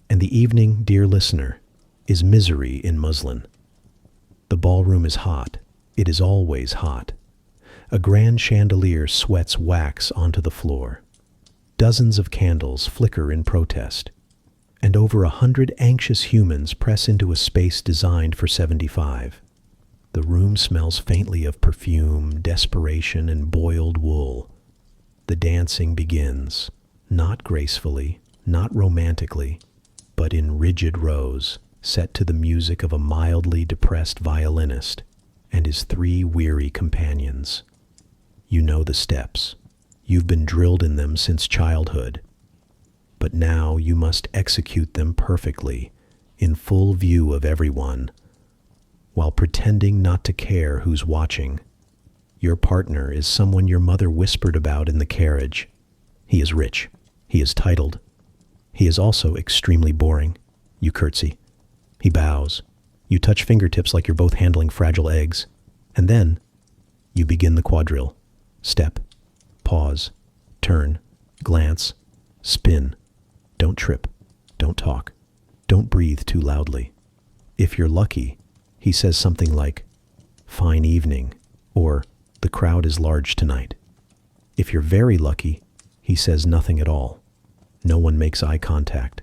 Speaker 1: And the evening, dear listener, is misery in muslin. The ballroom is hot. It is always hot. A grand chandelier sweats wax onto the floor. Dozens of candles flicker in protest, and over 100 anxious humans press into a space designed for 75. The room smells faintly of perfume, desperation, and boiled wool. The dancing begins, not gracefully, not romantically, but in rigid rows, set to the music of a mildly depressed violinist and his 3 weary companions. You know the steps. You've been drilled in them since childhood. But now you must execute them perfectly, in full view of everyone, while pretending not to care who's watching. Your partner is someone your mother whispered about in the carriage. He is rich. He is titled. He is also extremely boring. You curtsy. He bows. You touch fingertips like you're both handling fragile eggs. And then you begin the quadrille. Step, pause, turn, glance, spin. Don't trip. Don't talk. Don't breathe too loudly. If you're lucky, he says something like, "Fine evening," or "The crowd is large tonight." If you're very lucky, he says nothing at all. No one makes eye contact.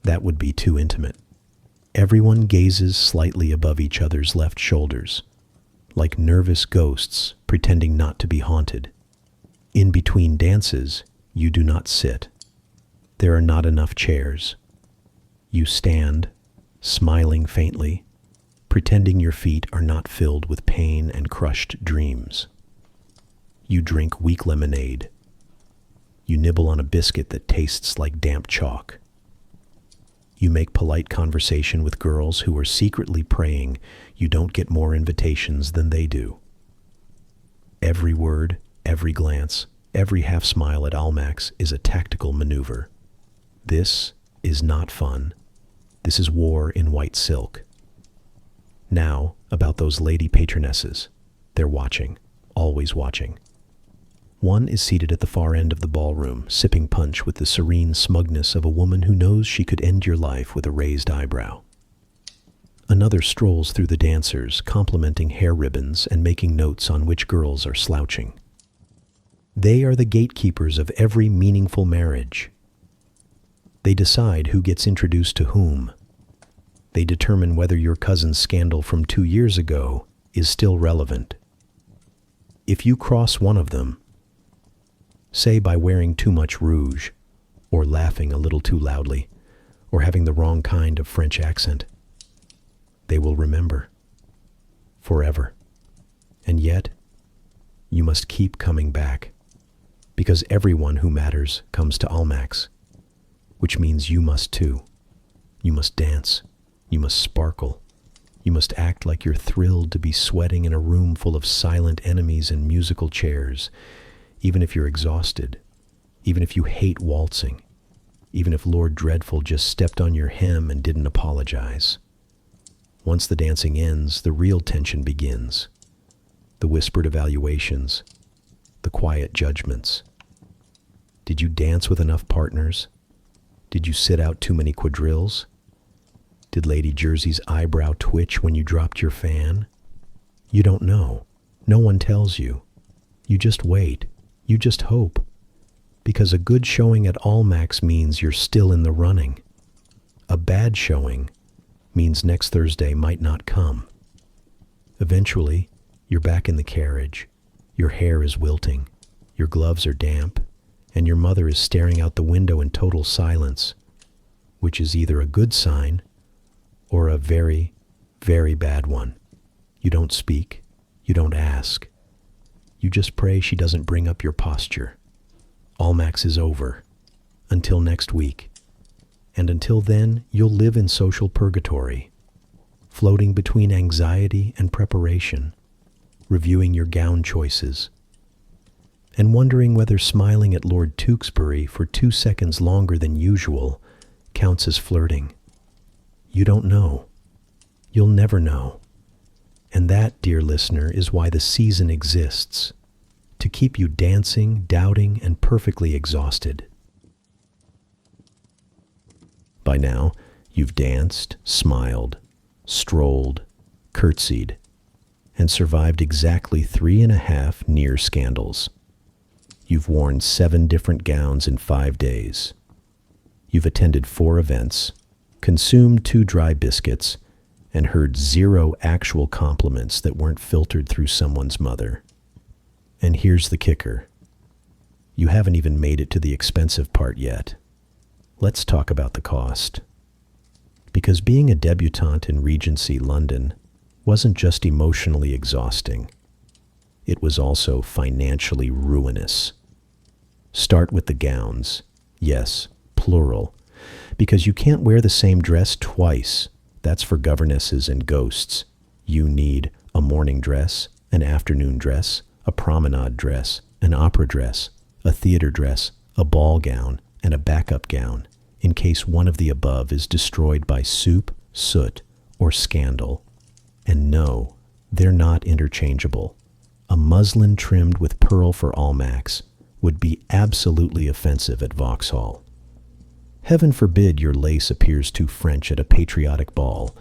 Speaker 1: That would be too intimate. Everyone gazes slightly above each other's left shoulders, like nervous ghosts pretending not to be haunted. In between dances, you do not sit. There are not enough chairs. You stand, smiling faintly, pretending your feet are not filled with pain and crushed dreams. You drink weak lemonade. You nibble on a biscuit that tastes like damp chalk. You make polite conversation with girls who are secretly praying you don't get more invitations than they do. Every word, every glance, every half smile at Almax is a tactical maneuver. This is not fun. This is war in white silk. Now, about those lady patronesses. They're watching, always watching. One is seated at the far end of the ballroom, sipping punch with the serene smugness of a woman who knows she could end your life with a raised eyebrow. Another strolls through the dancers, complimenting hair ribbons and making notes on which girls are slouching. They are the gatekeepers of every meaningful marriage. They decide who gets introduced to whom. They determine whether your cousin's scandal from 2 years ago is still relevant. If you cross one of them, say by wearing too much rouge, or laughing a little too loudly, or having the wrong kind of French accent, they will remember forever. And yet, you must keep coming back, because everyone who matters comes to Almax, which means you must too. You must dance. You must sparkle. You must act like you're thrilled to be sweating in a room full of silent enemies and musical chairs, even if you're exhausted, even if you hate waltzing, even if Lord Dreadful just stepped on your hem and didn't apologize. Once the dancing ends, the real tension begins. The whispered evaluations, the quiet judgments. Did you dance with enough partners? Did you sit out too many quadrilles? Did Lady Jersey's eyebrow twitch when you dropped your fan? You don't know. No one tells you. You just wait. You just hope. Because a good showing at Allmax means you're still in the running. A bad showing means next Thursday might not come. Eventually, you're back in the carriage. Your hair is wilting. Your gloves are damp. And your mother is staring out the window in total silence, which is either a good sign or a very, very bad one. You don't speak. You don't ask. You just pray she doesn't bring up your posture. Allmax is over. Until next week. And until then, you'll live in social purgatory, floating between anxiety and preparation, reviewing your gown choices, and wondering whether smiling at Lord Tewkesbury for 2 seconds longer than usual counts as flirting. You don't know. You'll never know. And that, dear listener, is why the season exists, to keep you dancing, doubting, and perfectly exhausted. By now, you've danced, smiled, strolled, curtsied, and survived exactly 3.5 near scandals. You've worn 7 different gowns in 5 days. You've attended 4 events, consumed 2 dry biscuits, and heard 0 actual compliments that weren't filtered through someone's mother. And here's the kicker. You haven't even made it to the expensive part yet. Let's talk about the cost. Because being a debutante in Regency, London, wasn't just emotionally exhausting. It was also financially ruinous. Start with the gowns. Yes, plural. Because you can't wear the same dress twice. That's for governesses and ghosts. You need a morning dress, an afternoon dress, a promenade dress, an opera dress, a theater dress, a ball gown, and a backup gown, in case one of the above is destroyed by soup, soot, or scandal. And no, they're not interchangeable. A muslin trimmed with pearl for Allmax would be absolutely offensive at Vauxhall. Heaven forbid your lace appears too French at a patriotic ball,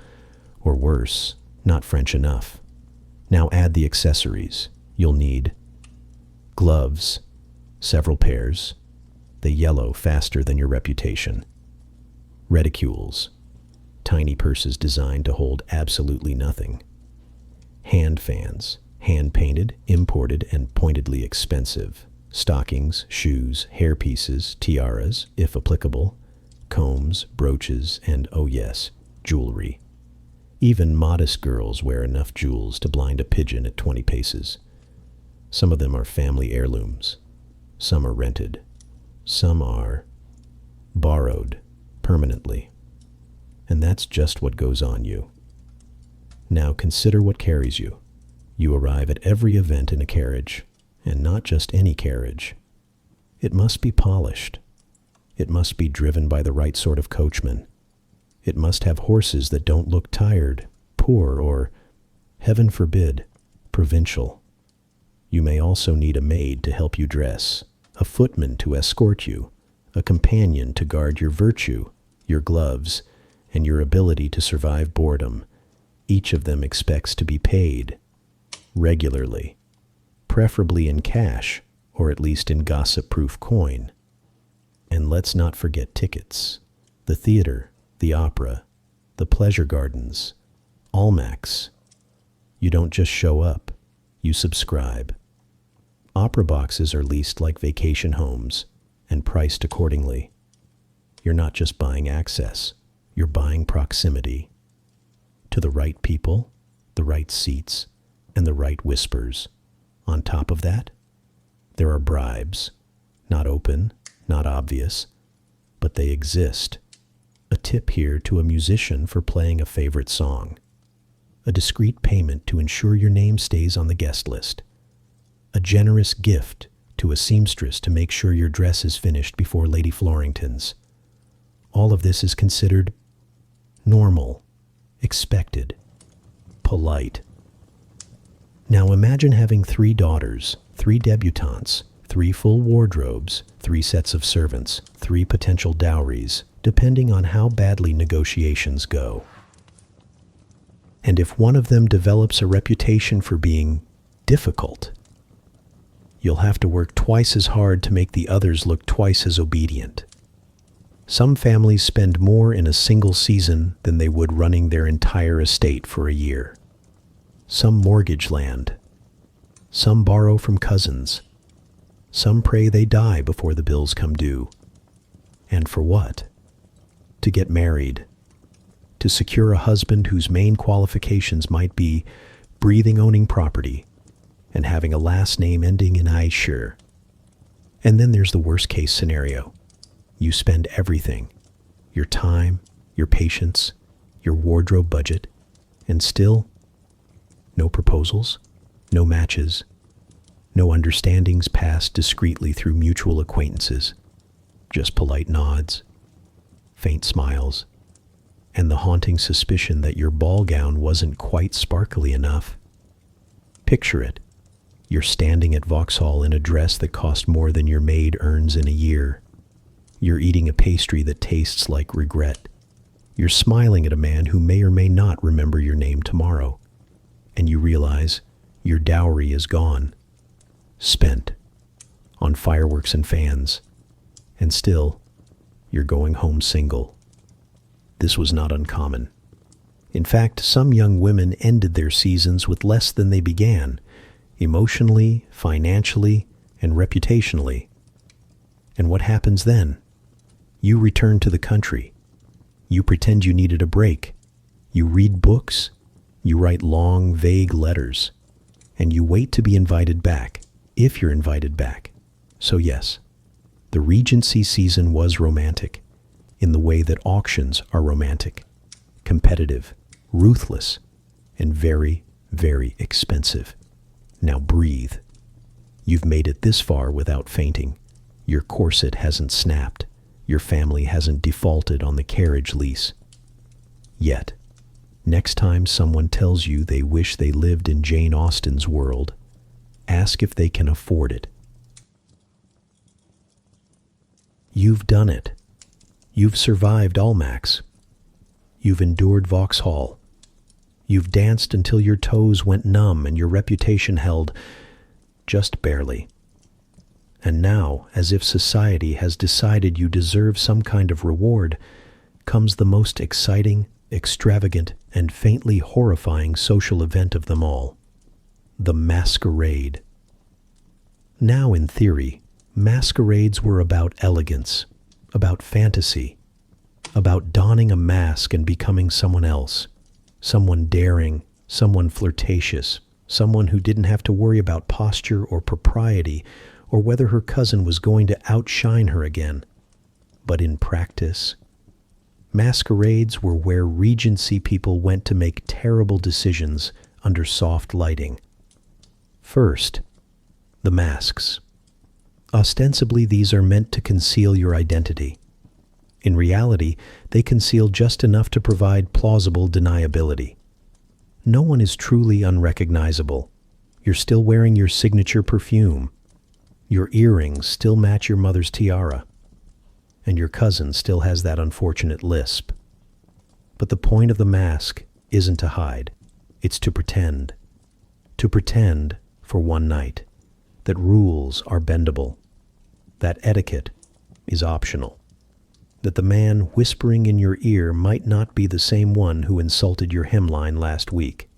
Speaker 1: or worse, not French enough. Now add the accessories. You'll need gloves, several pairs. They yellow faster than your reputation. Reticules, tiny purses designed to hold absolutely nothing. Hand fans, hand-painted, imported, and pointedly expensive. Stockings, shoes, hairpieces, tiaras, if applicable, combs, brooches, and, oh yes, jewelry. Even modest girls wear enough jewels to blind a pigeon at 20 paces. Some of them are family heirlooms. Some are rented. Some are borrowed permanently. And that's just what goes on you. Now consider what carries you. You arrive at every event in a carriage, and not just any carriage. It must be polished. It must be driven by the right sort of coachman. It must have horses that don't look tired, poor, or, heaven forbid, provincial. You may also need a maid to help you dress, a footman to escort you, a companion to guard your virtue, your gloves, and your ability to survive boredom. Each of them expects to be paid regularly, preferably in cash, or at least in gossip-proof coin. And let's not forget tickets. The theater, the opera, the pleasure gardens, Allmax. You don't just show up, you subscribe. Opera boxes are leased like vacation homes and priced accordingly. You're not just buying access, you're buying proximity to the right people, the right seats, and the right whispers. On top of that, there are bribes, not open, not obvious, but they exist. A tip here to a musician for playing a favorite song. A discreet payment to ensure your name stays on the guest list. A generous gift to a seamstress to make sure your dress is finished before Lady Florington's. All of this is considered normal, expected, polite. Now imagine having 3 daughters, 3 debutantes, 3 full wardrobes, 3 sets of servants, 3 potential dowries, depending on how badly negotiations go. And if one of them develops a reputation for being difficult, you'll have to work twice as hard to make the others look twice as obedient. Some families spend more in a single season than they would running their entire estate for a year. Some mortgage land. Some borrow from cousins. Some pray they die before the bills come due. And for what? To get married. To secure a husband whose main qualifications might be owning property and having a last name ending in Aisher. And then there's the worst case scenario. You spend everything, your time, your patience, your wardrobe budget, and still no proposals, no matches, no understandings passed discreetly through mutual acquaintances, just polite nods, faint smiles, and the haunting suspicion that your ball gown wasn't quite sparkly enough. Picture it. You're standing at Vauxhall in a dress that cost more than your maid earns in a year. You're eating a pastry that tastes like regret. You're smiling at a man who may or may not remember your name tomorrow. And you realize your dowry is gone, spent on fireworks and fans. And still, you're going home single. This was not uncommon. In fact, some young women ended their seasons with less than they began, emotionally, financially, and reputationally. And what happens then? You return to the country. You pretend you needed a break. You read books. You write long, vague letters. And you wait to be invited back, if you're invited back. So yes, the Regency season was romantic, in the way that auctions are romantic, competitive, ruthless, and very, very expensive. Now breathe. You've made it this far without fainting. Your corset hasn't snapped. Your family hasn't defaulted on the carriage lease. Yet, next time someone tells you they wish they lived in Jane Austen's world, ask if they can afford it. You've done it. You've survived Almack's. You've endured Vauxhall. You've danced until your toes went numb and your reputation held just barely. And now, as if society has decided you deserve some kind of reward, comes the most exciting, extravagant, and faintly horrifying social event of them all, the masquerade. Now, in theory, masquerades were about elegance, about fantasy, about donning a mask and becoming someone else, someone daring, someone flirtatious, someone who didn't have to worry about posture or propriety or whether her cousin was going to outshine her again. But in practice, masquerades were where Regency people went to make terrible decisions under soft lighting. First, the masks. Ostensibly, these are meant to conceal your identity. In reality, they conceal just enough to provide plausible deniability. No one is truly unrecognizable. You're still wearing your signature perfume. Your earrings still match your mother's tiara. And your cousin still has that unfortunate lisp. But the point of the mask isn't to hide. It's to pretend. To pretend, for one night, that rules are bendable, that etiquette is optional, that the man whispering in your ear might not be the same one who insulted your hemline last week.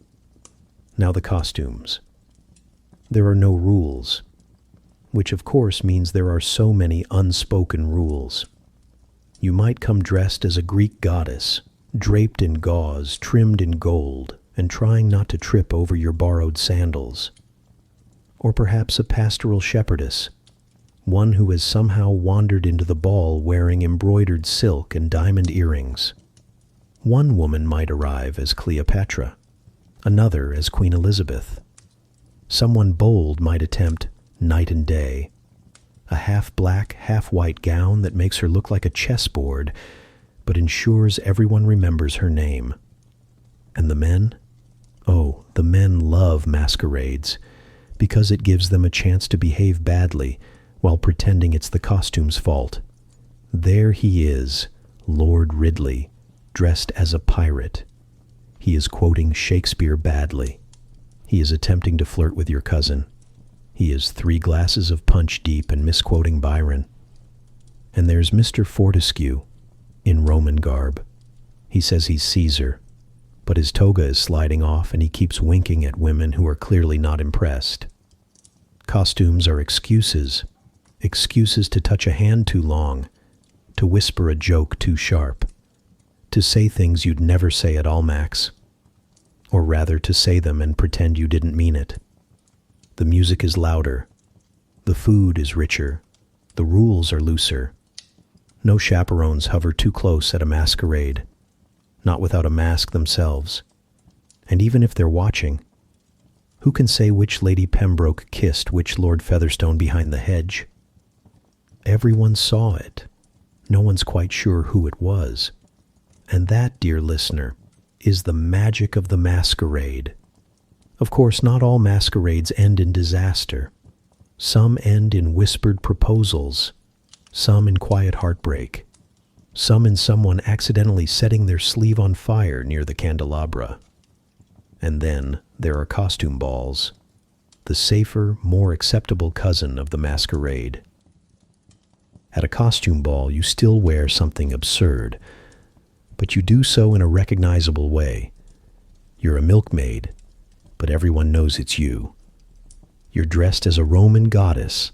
Speaker 1: Now the costumes. There are no rules, which of course means there are so many unspoken rules. You might come dressed as a Greek goddess, draped in gauze, trimmed in gold, and trying not to trip over your borrowed sandals. Or perhaps a pastoral shepherdess, one who has somehow wandered into the ball wearing embroidered silk and diamond earrings. One woman might arrive as Cleopatra, another as Queen Elizabeth. Someone bold might attempt night and day, a half-black, half-white gown that makes her look like a chessboard, but ensures everyone remembers her name. And the men? Oh, the men love masquerades, because it gives them a chance to behave badly while pretending it's the costume's fault. There he is, Lord Ridley, dressed as a pirate. He is quoting Shakespeare badly. He is attempting to flirt with your cousin. He is 3 glasses of punch deep and misquoting Byron. And there's Mr. Fortescue, in Roman garb. He says he's Caesar, but his toga is sliding off and he keeps winking at women who are clearly not impressed. Costumes are excuses. Excuses to touch a hand too long, to whisper a joke too sharp, to say things you'd never say at Almack's, or rather to say them and pretend you didn't mean it. The music is louder. The food is richer. The rules are looser. No chaperones hover too close at a masquerade, not without a mask themselves. And even if they're watching, who can say which Lady Pembroke kissed which Lord Featherstone behind the hedge? Everyone saw it. No one's quite sure who it was. And that, dear listener, is the magic of the masquerade. Of course, not all masquerades end in disaster. Some end in whispered proposals, some in quiet heartbreak, some in someone accidentally setting their sleeve on fire near the candelabra. And then there are costume balls, the safer, more acceptable cousin of the masquerade. At a costume ball, you still wear something absurd, but you do so in a recognizable way. You're a milkmaid, but everyone knows it's you. You're dressed as a Roman goddess,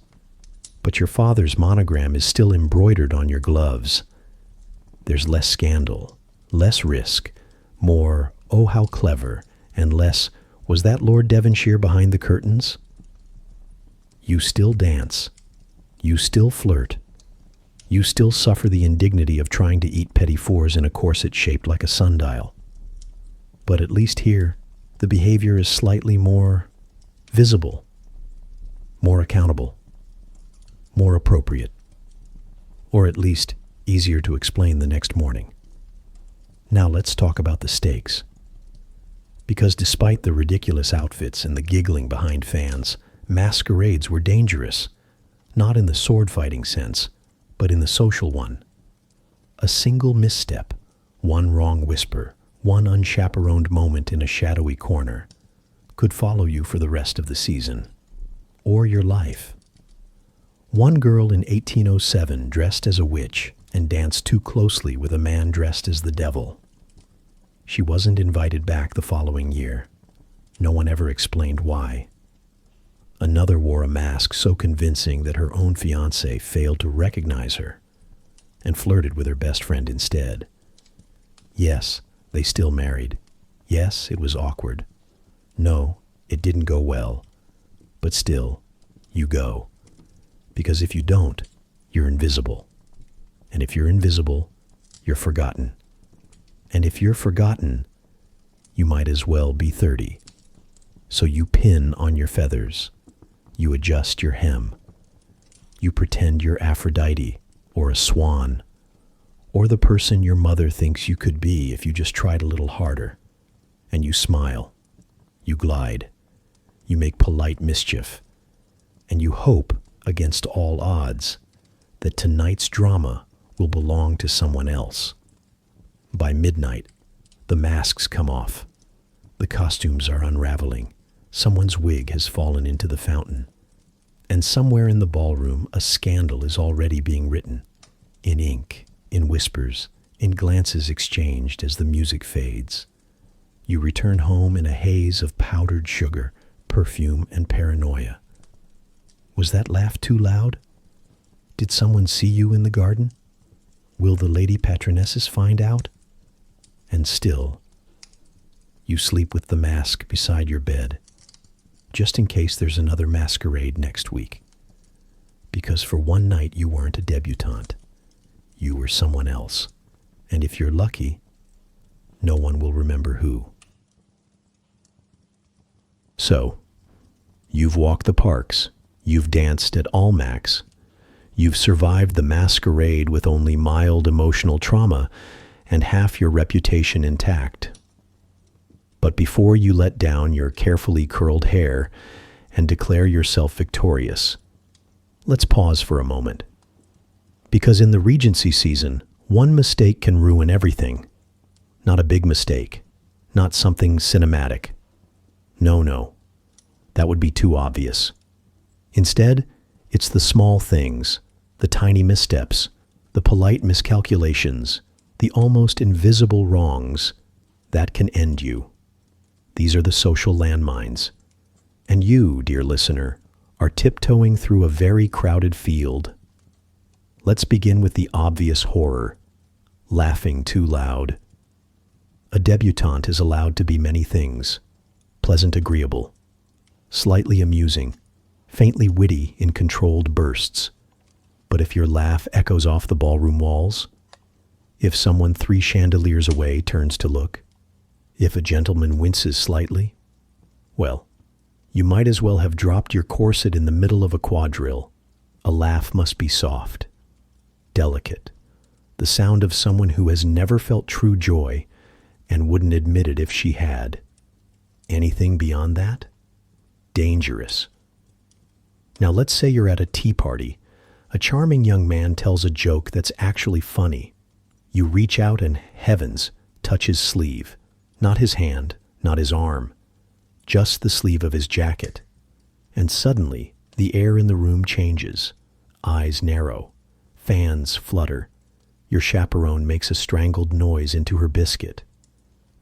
Speaker 1: but your father's monogram is still embroidered on your gloves. There's less scandal, less risk, more, oh how clever, and less, was that Lord Devonshire behind the curtains? You still dance. You still flirt. You still suffer the indignity of trying to eat petit fours in a corset shaped like a sundial. But at least here, the behavior is slightly more visible, more accountable, more appropriate, or at least easier to explain the next morning. Now let's talk about the stakes. Because despite the ridiculous outfits and the giggling behind fans, masquerades were dangerous, not in the sword-fighting sense, but in the social one. A single misstep, one wrong whisper, one unchaperoned moment in a shadowy corner could follow you for the rest of the season, or your life. One girl in 1807 dressed as a witch and danced too closely with a man dressed as the devil. She wasn't invited back the following year. No one ever explained why. Another wore a mask so convincing that her own fiancé failed to recognize her and flirted with her best friend instead. Yes, they still married. Yes, it was awkward. No, it didn't go well. But still, you go. Because if you don't, you're invisible. And if you're invisible, you're forgotten. And if you're forgotten, you might as well be 30. So you pin on your feathers. You adjust your hem. You pretend you're Aphrodite or a swan or the person your mother thinks you could be if you just tried a little harder. And you smile. You glide. You make polite mischief. And you hope, against all odds, that tonight's drama will belong to someone else. By midnight, the masks come off. The costumes are unraveling. Someone's wig has fallen into the fountain. And somewhere in the ballroom, a scandal is already being written. In ink, in whispers, in glances exchanged as the music fades. You return home in a haze of powdered sugar, perfume, and paranoia. Was that laugh too loud? Did someone see you in the garden? Will the lady patronesses find out? And still, you sleep with the mask beside your bed, just in case there's another masquerade next week. Because for one night you weren't a debutante. You were someone else. And if you're lucky, no one will remember who. So, you've walked the parks, you've danced at Almack's, you've survived the masquerade with only mild emotional trauma and half your reputation intact. But before you let down your carefully curled hair and declare yourself victorious, let's pause for a moment. Because in the Regency season, one mistake can ruin everything. Not a big mistake, not something cinematic. No, that would be too obvious. Instead, it's the small things, the tiny missteps, the polite miscalculations, the almost invisible wrongs that can end you. These are the social landmines. And you, dear listener, are tiptoeing through a very crowded field. Let's begin with the obvious horror: laughing too loud. A debutante is allowed to be many things: pleasant, agreeable, slightly amusing, faintly witty in controlled bursts. But if your laugh echoes off the ballroom walls, if someone 3 chandeliers away turns to look, if a gentleman winces slightly, well, you might as well have dropped your corset in the middle of a quadrille. A laugh must be soft, delicate, the sound of someone who has never felt true joy and wouldn't admit it if she had. Anything beyond that? Dangerous. Now let's say you're at a tea party. A charming young man tells a joke that's actually funny. You reach out and, heavens, touch his sleeve. Not his hand, not his arm, just the sleeve of his jacket. And suddenly, the air in the room changes. Eyes narrow. Fans flutter. Your chaperone makes a strangled noise into her biscuit.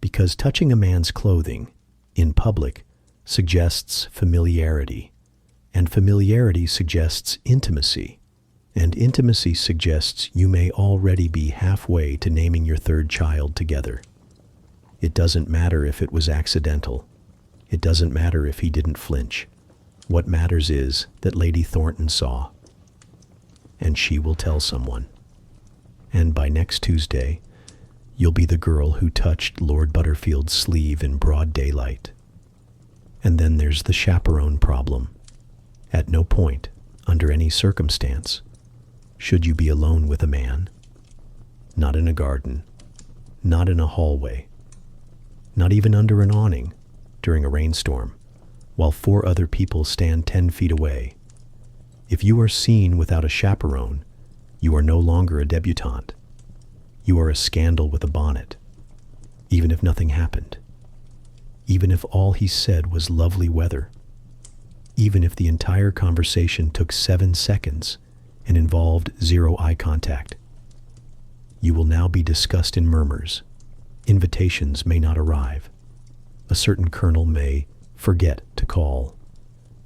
Speaker 1: Because touching a man's clothing, in public, suggests familiarity. And familiarity suggests intimacy. And intimacy suggests you may already be halfway to naming your 3rd child together. It doesn't matter if it was accidental. It doesn't matter if he didn't flinch. What matters is that Lady Thornton saw. And she will tell someone. And by next Tuesday, you'll be the girl who touched Lord Butterfield's sleeve in broad daylight. And then there's the chaperone problem. At no point, under any circumstance, should you be alone with a man. Not in a garden, not in a hallway, not even under an awning during a rainstorm, while 4 other people stand 10 feet away. If you are seen without a chaperone, you are no longer a debutante. You are a scandal with a bonnet, even if nothing happened, even if all he said was lovely weather, even if the entire conversation took 7 seconds and involved 0 eye contact. You will now be discussed in murmurs. Invitations may not arrive. A certain colonel may forget to call.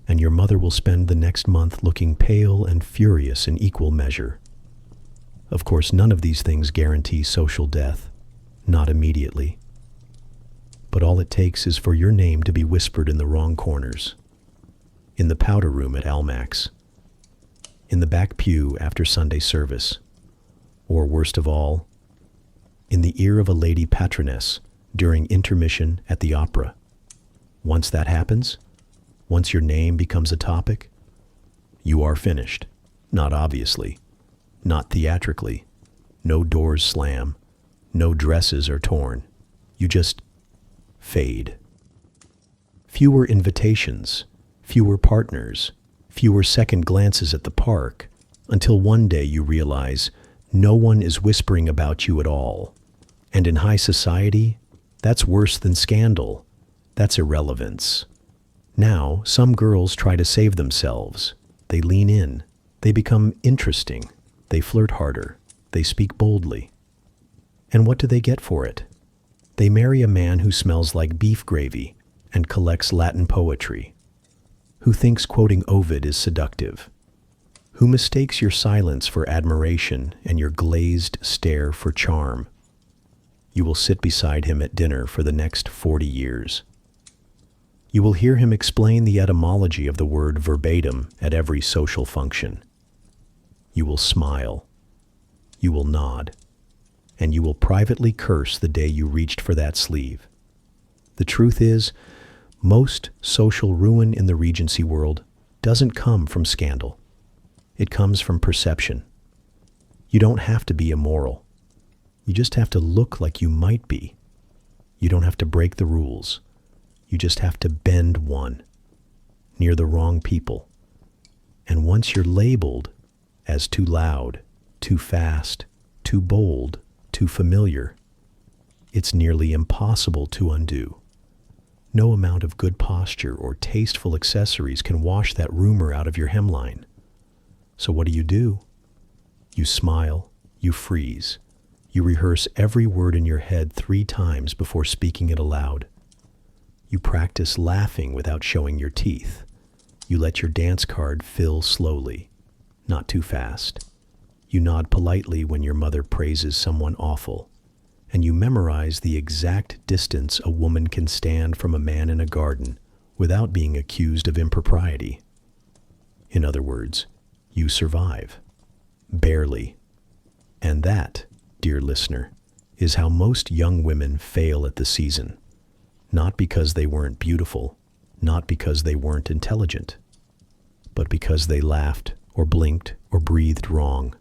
Speaker 1: And your mother will spend the next month looking pale and furious in equal measure. Of course, none of these things guarantee social death, not immediately. But all it takes is for your name to be whispered in the wrong corners. In the powder room at Almack's, in the back pew after Sunday service, or worst of all, in the ear of a lady patroness during intermission at the opera. Once that happens, once your name becomes a topic, you are finished. Not obviously, not theatrically. No doors slam, no dresses are torn. You just fade. Fewer invitations, fewer partners, fewer second glances at the park, until one day you realize no one is whispering about you at all. And in high society, that's worse than scandal. That's irrelevance. Now, some girls try to save themselves. They lean in. They become interesting. They flirt harder. They speak boldly. And what do they get for it? They marry a man who smells like beef gravy and collects Latin poetry, who thinks quoting Ovid is seductive, who mistakes your silence for admiration and your glazed stare for charm. You will sit beside him at dinner for the next 40 years. You will hear him explain the etymology of the word verbatim at every social function. You will smile. You will nod. And you will privately curse the day you reached for that sleeve. The truth is, most social ruin in the Regency world doesn't come from scandal. It comes from perception. You don't have to be immoral. You just have to look like you might be. You don't have to break the rules. You just have to bend one, near the wrong people. And once you're labeled as too loud, too fast, too bold, too familiar, it's nearly impossible to undo. No amount of good posture or tasteful accessories can wash that rumor out of your hemline. So what do? You smile, you freeze, you rehearse every word in your head 3 times before speaking it aloud. You practice laughing without showing your teeth. You let your dance card fill slowly, not too fast. You nod politely when your mother praises someone awful, and you memorize the exact distance a woman can stand from a man in a garden without being accused of impropriety. In other words, you survive. Barely. And that, dear listener, is how most young women fail at the season. Not because they weren't beautiful, not because they weren't intelligent, but because they laughed or blinked or breathed wrong,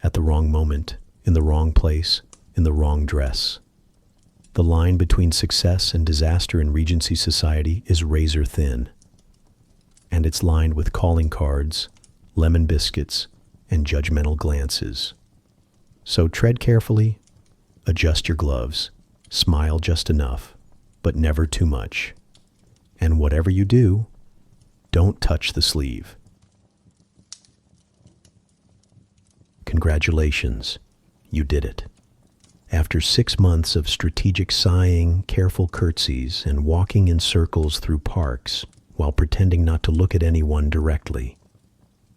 Speaker 1: at the wrong moment, in the wrong place, in the wrong dress. The line between success and disaster in Regency society is razor thin, and it's lined with calling cards, lemon biscuits, and judgmental glances. So tread carefully, adjust your gloves, smile just enough, but never too much. And whatever you do, don't touch the sleeve. Congratulations, you did it. After 6 months of strategic sighing, careful curtsies, and walking in circles through parks while pretending not to look at anyone directly,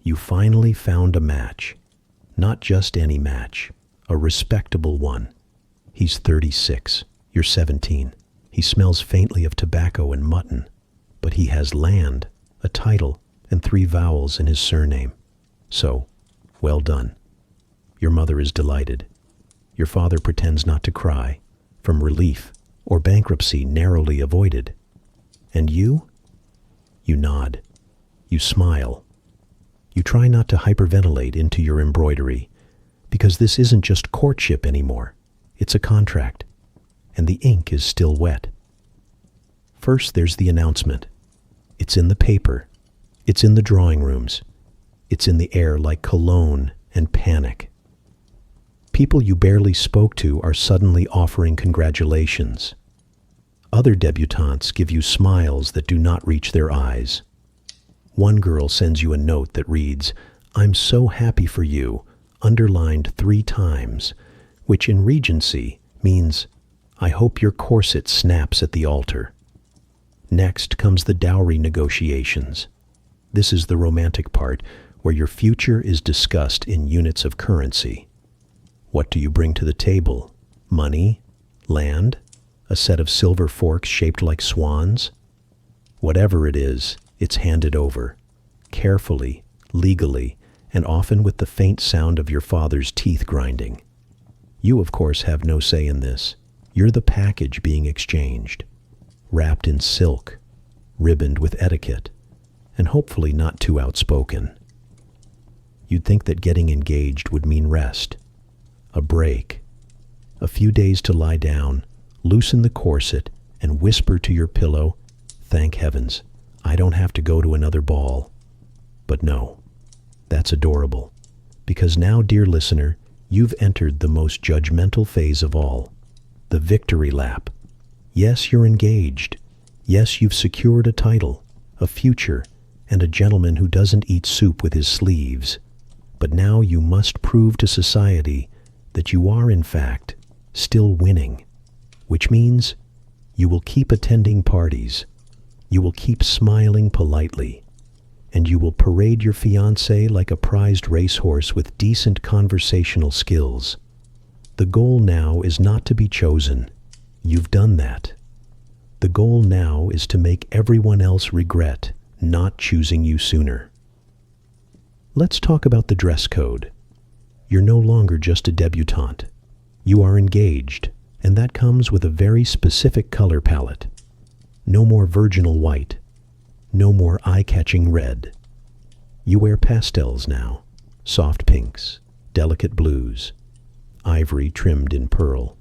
Speaker 1: you finally found a match. Not just any match, a respectable one. He's 36, you're 17. He smells faintly of tobacco and mutton, but he has land, a title, and 3 vowels in his surname. So, well done. Your mother is delighted. Your father pretends not to cry, from relief or bankruptcy narrowly avoided. And you? You nod. You smile. You try not to hyperventilate into your embroidery, because this isn't just courtship anymore. It's a contract, and the ink is still wet. First, there's the announcement. It's in the paper. It's in the drawing rooms. It's in the air like cologne and panic. People you barely spoke to are suddenly offering congratulations. Other debutantes give you smiles that do not reach their eyes. One girl sends you a note that reads, "I'm so happy for you," underlined 3 times, which in Regency means, "I hope your corset snaps at the altar." Next comes the dowry negotiations. This is the romantic part, where your future is discussed in units of currency. What do you bring to the table? Money? Land? A set of silver forks shaped like swans? Whatever it is, it's handed over, carefully, legally, and often with the faint sound of your father's teeth grinding. You, of course, have no say in this. You're the package being exchanged, wrapped in silk, ribboned with etiquette, and hopefully not too outspoken. You'd think that getting engaged would mean rest, a break, a few days to lie down, loosen the corset, and whisper to your pillow, "Thank heavens, I don't have to go to another ball." But no, that's adorable, because now, dear listener, you've entered the most judgmental phase of all, the victory lap. Yes, you're engaged. Yes, you've secured a title, a future, and a gentleman who doesn't eat soup with his sleeves. But now you must prove to society that you are, in fact, still winning, which means you will keep attending parties, you will keep smiling politely, and you will parade your fiancé like a prized racehorse with decent conversational skills. The goal now is not to be chosen. You've done that. The goal now is to make everyone else regret not choosing you sooner. Let's talk about the dress code. You're no longer just a debutante. You are engaged, and that comes with a very specific color palette. No more virginal white. No more eye-catching red. You wear pastels now, soft pinks, delicate blues, ivory trimmed in pearl,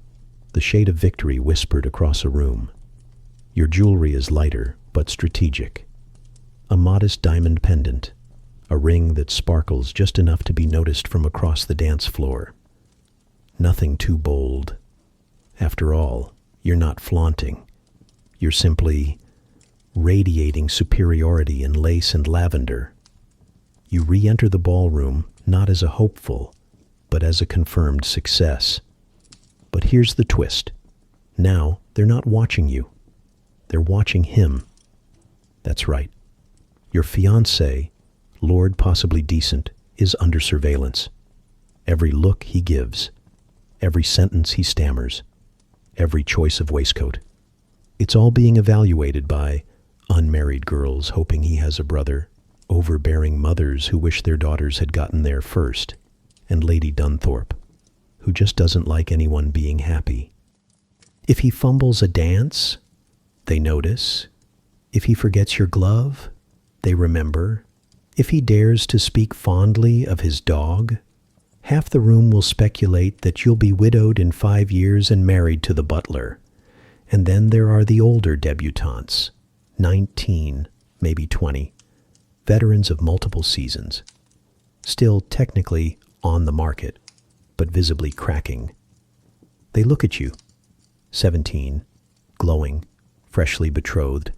Speaker 1: the shade of victory whispered across a room. Your jewelry is lighter but strategic. A modest diamond pendant, a ring that sparkles just enough to be noticed from across the dance floor. Nothing too bold. After all, you're not flaunting. You're simply radiating superiority in lace and lavender. You re-enter the ballroom not as a hopeful, but as a confirmed success. But here's the twist. Now, they're not watching you. They're watching him. That's right. Your fiancé, Lord Possibly Decent, is under surveillance. Every look he gives, every sentence he stammers, every choice of waistcoat. It's all being evaluated by unmarried girls hoping he has a brother, overbearing mothers who wish their daughters had gotten there first, and Lady Dunthorpe, who just doesn't like anyone being happy. If he fumbles a dance, they notice. If he forgets your glove, they remember. If he dares to speak fondly of his dog, half the room will speculate that you'll be widowed in 5 years and married to the butler. And then there are the older debutantes, 19, maybe 20, veterans of multiple seasons, still technically on the market, but visibly cracking. They look at you, 17, glowing, freshly betrothed,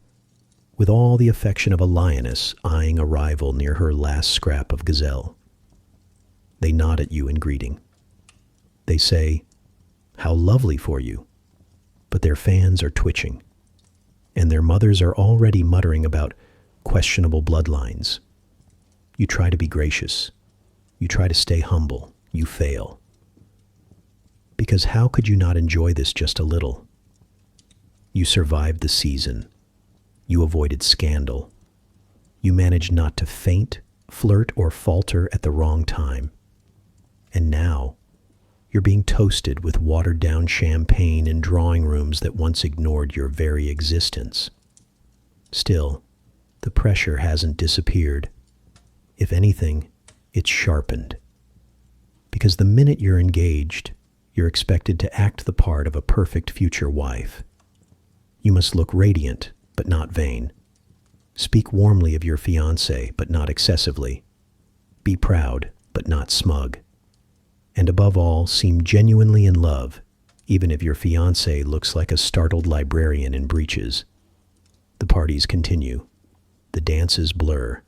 Speaker 1: with all the affection of a lioness eyeing a rival near her last scrap of gazelle. They nod at you in greeting. They say, "How lovely for you," but their fans are twitching, and their mothers are already muttering about questionable bloodlines. You try to be gracious. You try to stay humble. You fail. Because how could you not enjoy this just a little? You survived the season. You avoided scandal. You managed not to faint, flirt, or falter at the wrong time. And now, you're being toasted with watered-down champagne in drawing rooms that once ignored your very existence. Still, the pressure hasn't disappeared. If anything, it's sharpened. Because the minute you're engaged, you're expected to act the part of a perfect future wife. You must look radiant, but not vain. Speak warmly of your fiancé, but not excessively. Be proud, but not smug. And above all, seem genuinely in love, even if your fiancé looks like a startled librarian in breeches. The parties continue. The dances blur.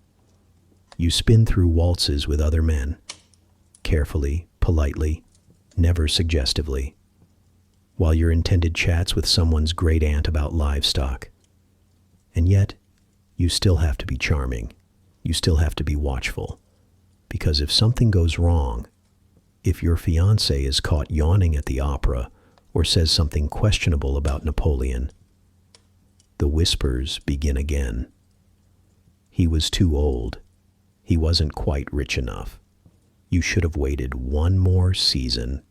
Speaker 1: You spin through waltzes with other men, carefully, politely, never suggestively, while your intended chats with someone's great aunt about livestock. And yet, you still have to be charming. You still have to be watchful. Because if something goes wrong, if your fiancé is caught yawning at the opera or says something questionable about Napoleon, the whispers begin again. He was too old. He wasn't quite rich enough. You should have waited one more season.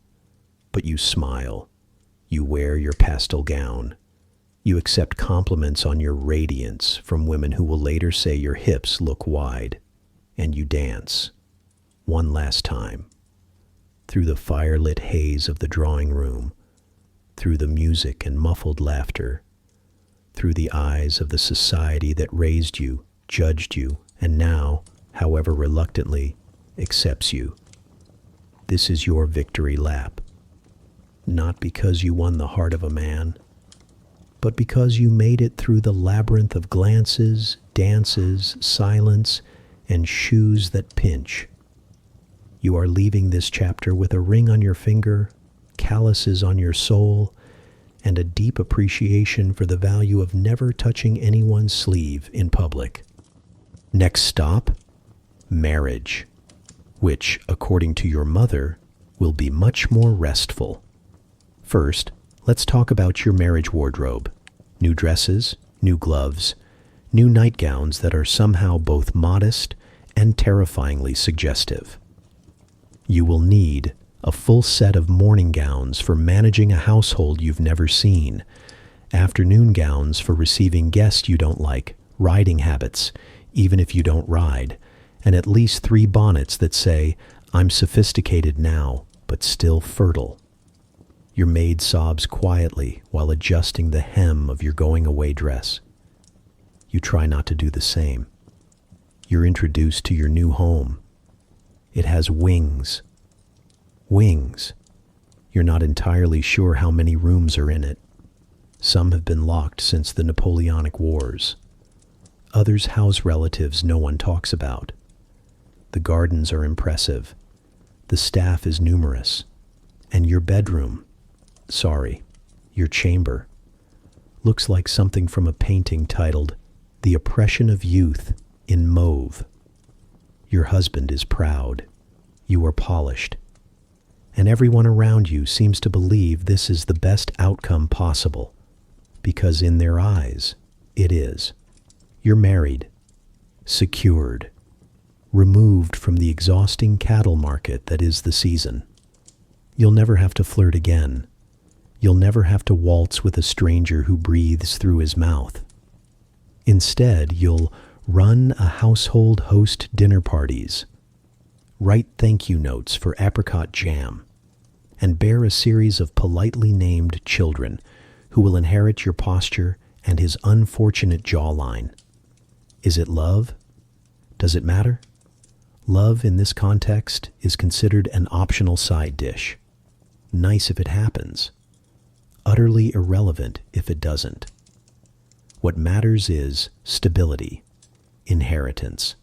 Speaker 1: But you smile. You wear your pastel gown. You accept compliments on your radiance from women who will later say your hips look wide. And you dance. One last time. Through the fire-lit haze of the drawing room. Through the music and muffled laughter. Through the eyes of the society that raised you, judged you, and now, however reluctantly, accepts you. This is your victory lap. Not because you won the heart of a man, but because you made it through the labyrinth of glances, dances, silence, and shoes that pinch. You are leaving this chapter with a ring on your finger, calluses on your soul, and a deep appreciation for the value of never touching anyone's sleeve in public. Next stop, marriage, which, according to your mother, will be much more restful. First, let's talk about your marriage wardrobe. New dresses, new gloves, new nightgowns that are somehow both modest and terrifyingly suggestive. You will need a full set of morning gowns for managing a household you've never seen, afternoon gowns for receiving guests you don't like, riding habits, even if you don't ride, and at least 3 bonnets that say, "I'm sophisticated now, but still fertile." Your maid sobs quietly while adjusting the hem of your going-away dress. You try not to do the same. You're introduced to your new home. It has wings. Wings. You're not entirely sure how many rooms are in it. Some have been locked since the Napoleonic Wars. Others house relatives no one talks about. The gardens are impressive. The staff is numerous. And your bedroom, your chamber, looks like something from a painting titled "The Oppression of Youth" in mauve. Your husband is proud. You are polished. And everyone around you seems to believe this is the best outcome possible, because in their eyes, it is. You're married, secured, removed from the exhausting cattle market that is the season. You'll never have to flirt again. You'll never have to waltz with a stranger who breathes through his mouth. Instead, you'll run a household host dinner parties, write thank you notes for apricot jam, and bear a series of politely named children who will inherit your posture and his unfortunate jawline. Is it love? Does it matter? Love in this context is considered an optional side dish. Nice if it happens. Utterly irrelevant if it doesn't. What matters is stability, inheritance,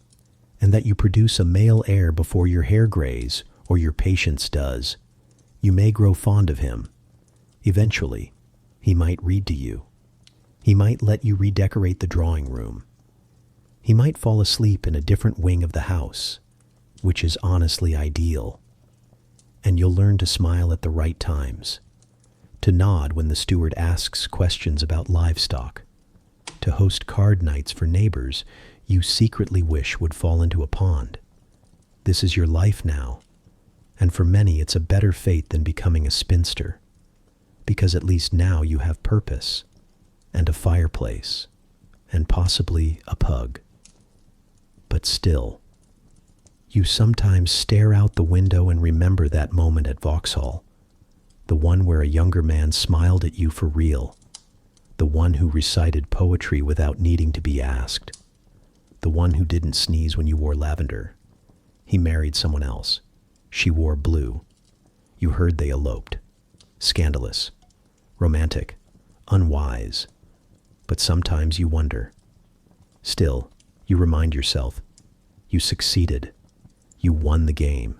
Speaker 1: and that you produce a male heir before your hair grays or your patience does. You may grow fond of him. Eventually, he might read to you. He might let you redecorate the drawing room. He might fall asleep in a different wing of the house, which is honestly ideal. And you'll learn to smile at the right times, to nod when the steward asks questions about livestock, to host card nights for neighbors you secretly wish would fall into a pond. This is your life now, and for many it's a better fate than becoming a spinster, because at least now you have purpose, and a fireplace, and possibly a pug. But still, you sometimes stare out the window and remember that moment at Vauxhall, the one where a younger man smiled at you for real, the one who recited poetry without needing to be asked, the one who didn't sneeze when you wore lavender. He married someone else. She wore blue. You heard they eloped. Scandalous, romantic, unwise. But sometimes you wonder. Still, you remind yourself, you succeeded. You won the game.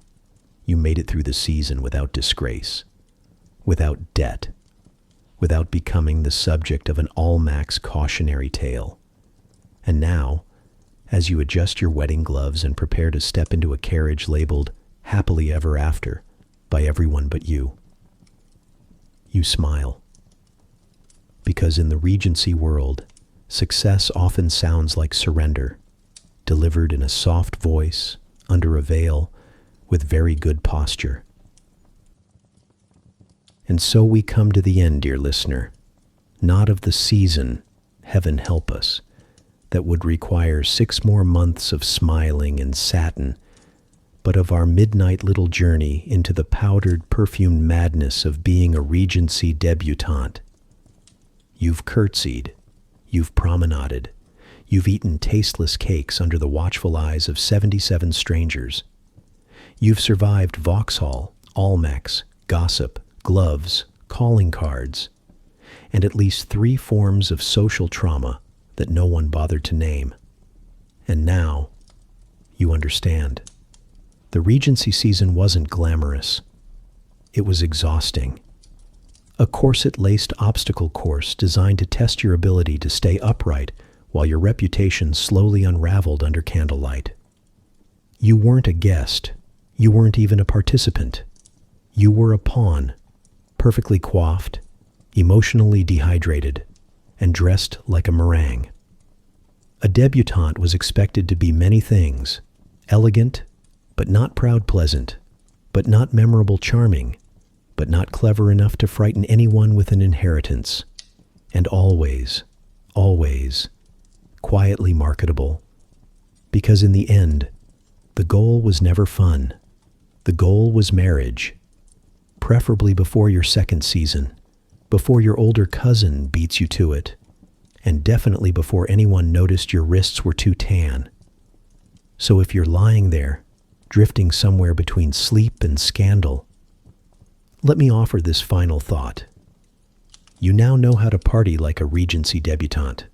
Speaker 1: You made it through the season without disgrace, without debt, without becoming the subject of an all-max cautionary tale. And now, as you adjust your wedding gloves and prepare to step into a carriage labeled "Happily Ever After" by everyone but you, you smile. Because in the Regency world, success often sounds like surrender, delivered in a soft voice, under a veil, with very good posture. And so we come to the end, dear listener, not of the season, heaven help us, that would require 6 more months of smiling and satin, but of our midnight little journey into the powdered, perfumed madness of being a Regency debutante. You've curtsied, you've promenaded, you've eaten tasteless cakes under the watchful eyes of 77 strangers. You've survived Vauxhall, Almex, gossip, gloves, calling cards, and at least 3 forms of social trauma that no one bothered to name. And now, you understand. The Regency season wasn't glamorous. It was exhausting. A corset-laced obstacle course designed to test your ability to stay upright while your reputation slowly unraveled under candlelight. You weren't a guest. You weren't even a participant. You were a pawn, perfectly coiffed, emotionally dehydrated, and dressed like a meringue. A debutante was expected to be many things: elegant, but not proud pleasant, but not memorable charming, but not clever enough to frighten anyone with an inheritance, and always, always, quietly marketable. Because in the end, the goal was never fun. The goal was marriage, preferably before your second season, before your older cousin beats you to it, and definitely before anyone noticed your wrists were too tan. So if you're lying there, drifting somewhere between sleep and scandal, Let me offer this final thought. You now know how to party like a Regency debutante,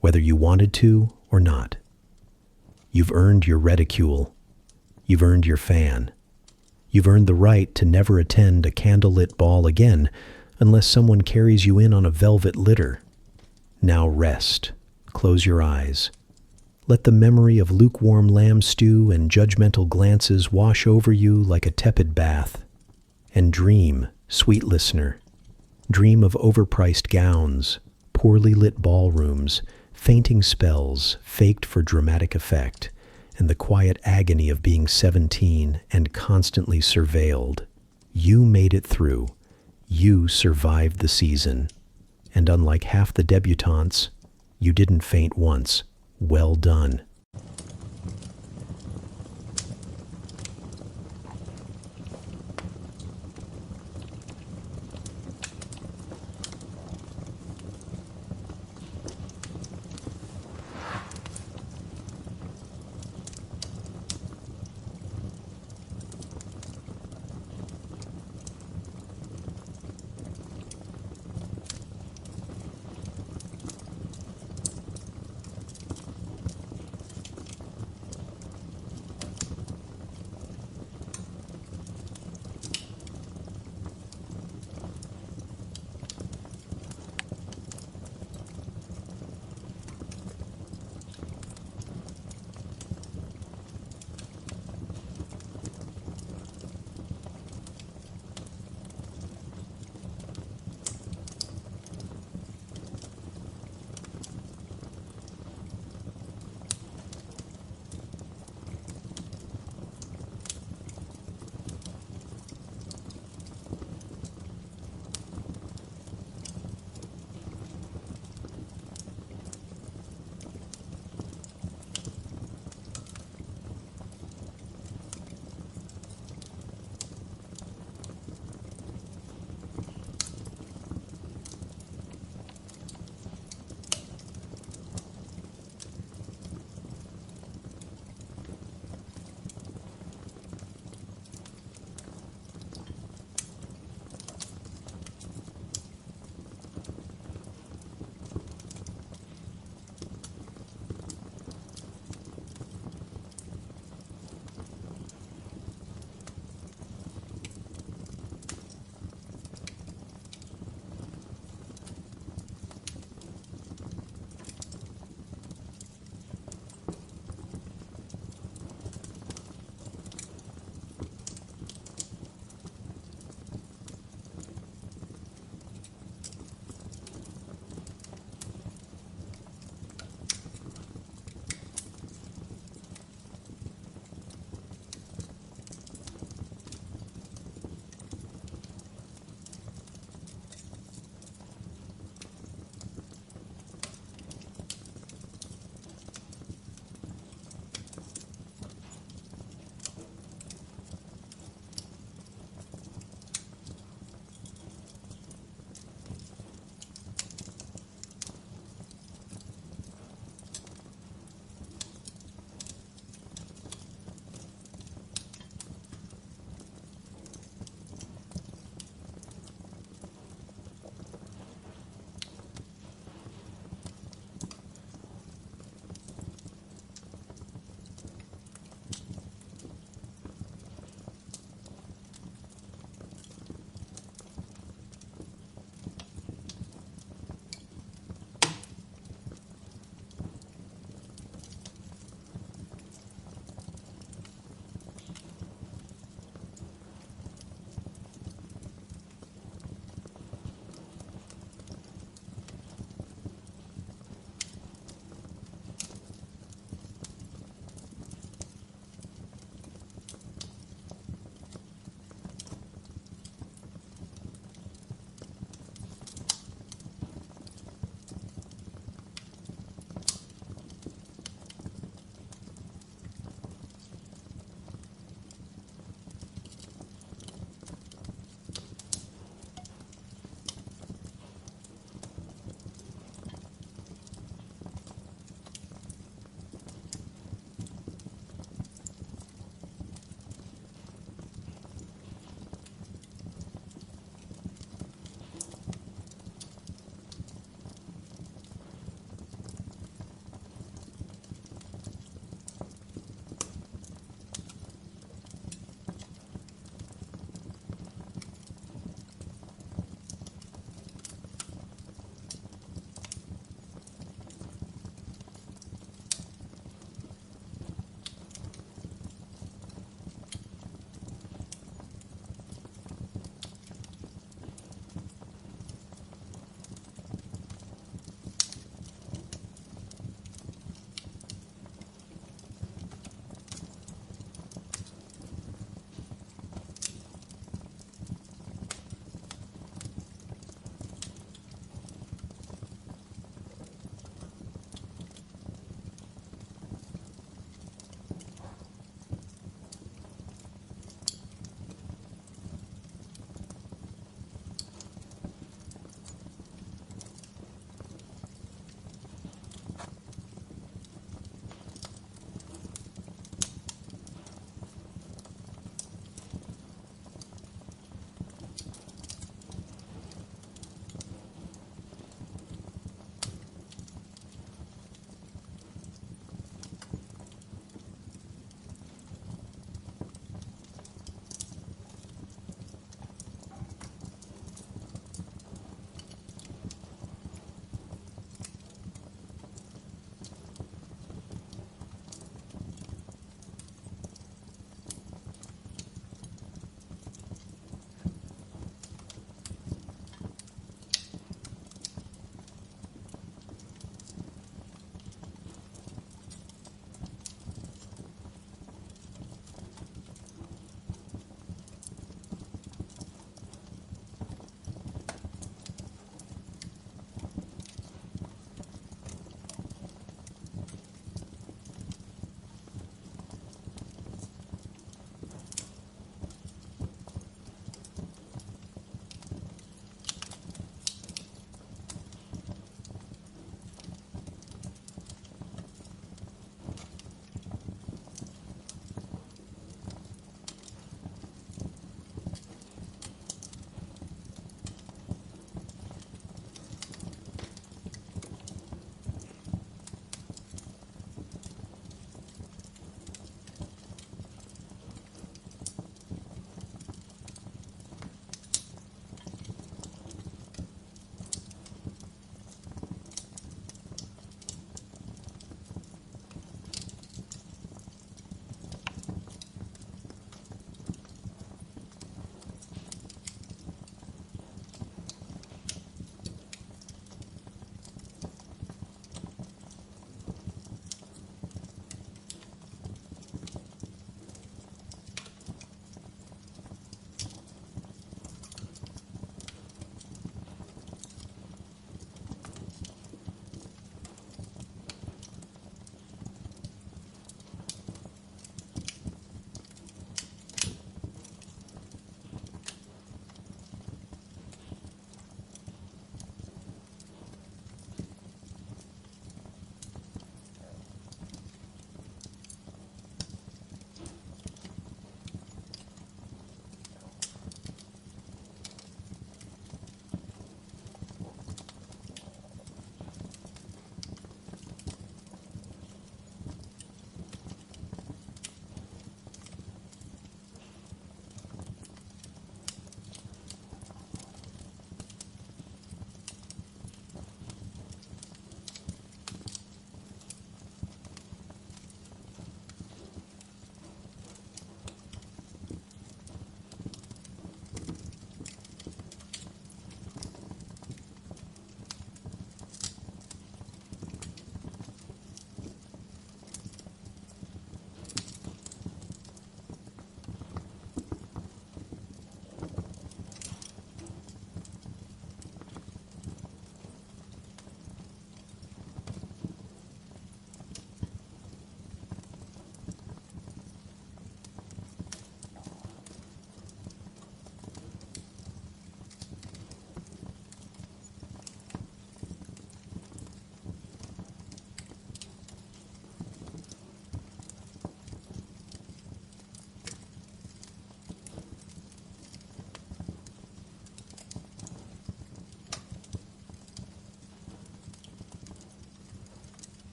Speaker 1: whether you wanted to or not. You've earned your reticule. You've earned your fan. You've earned the right to never attend a candlelit ball again unless someone carries you in on a velvet litter. Now rest. Close your eyes. Let the memory of lukewarm lamb stew and judgmental glances wash over you like a tepid bath. And dream, sweet listener. Dream of overpriced gowns, poorly lit ballrooms, fainting spells faked for dramatic effect, and the quiet agony of being 17 and constantly surveilled. You made it through. You survived the season. And unlike half the debutantes, you didn't faint once. Well done.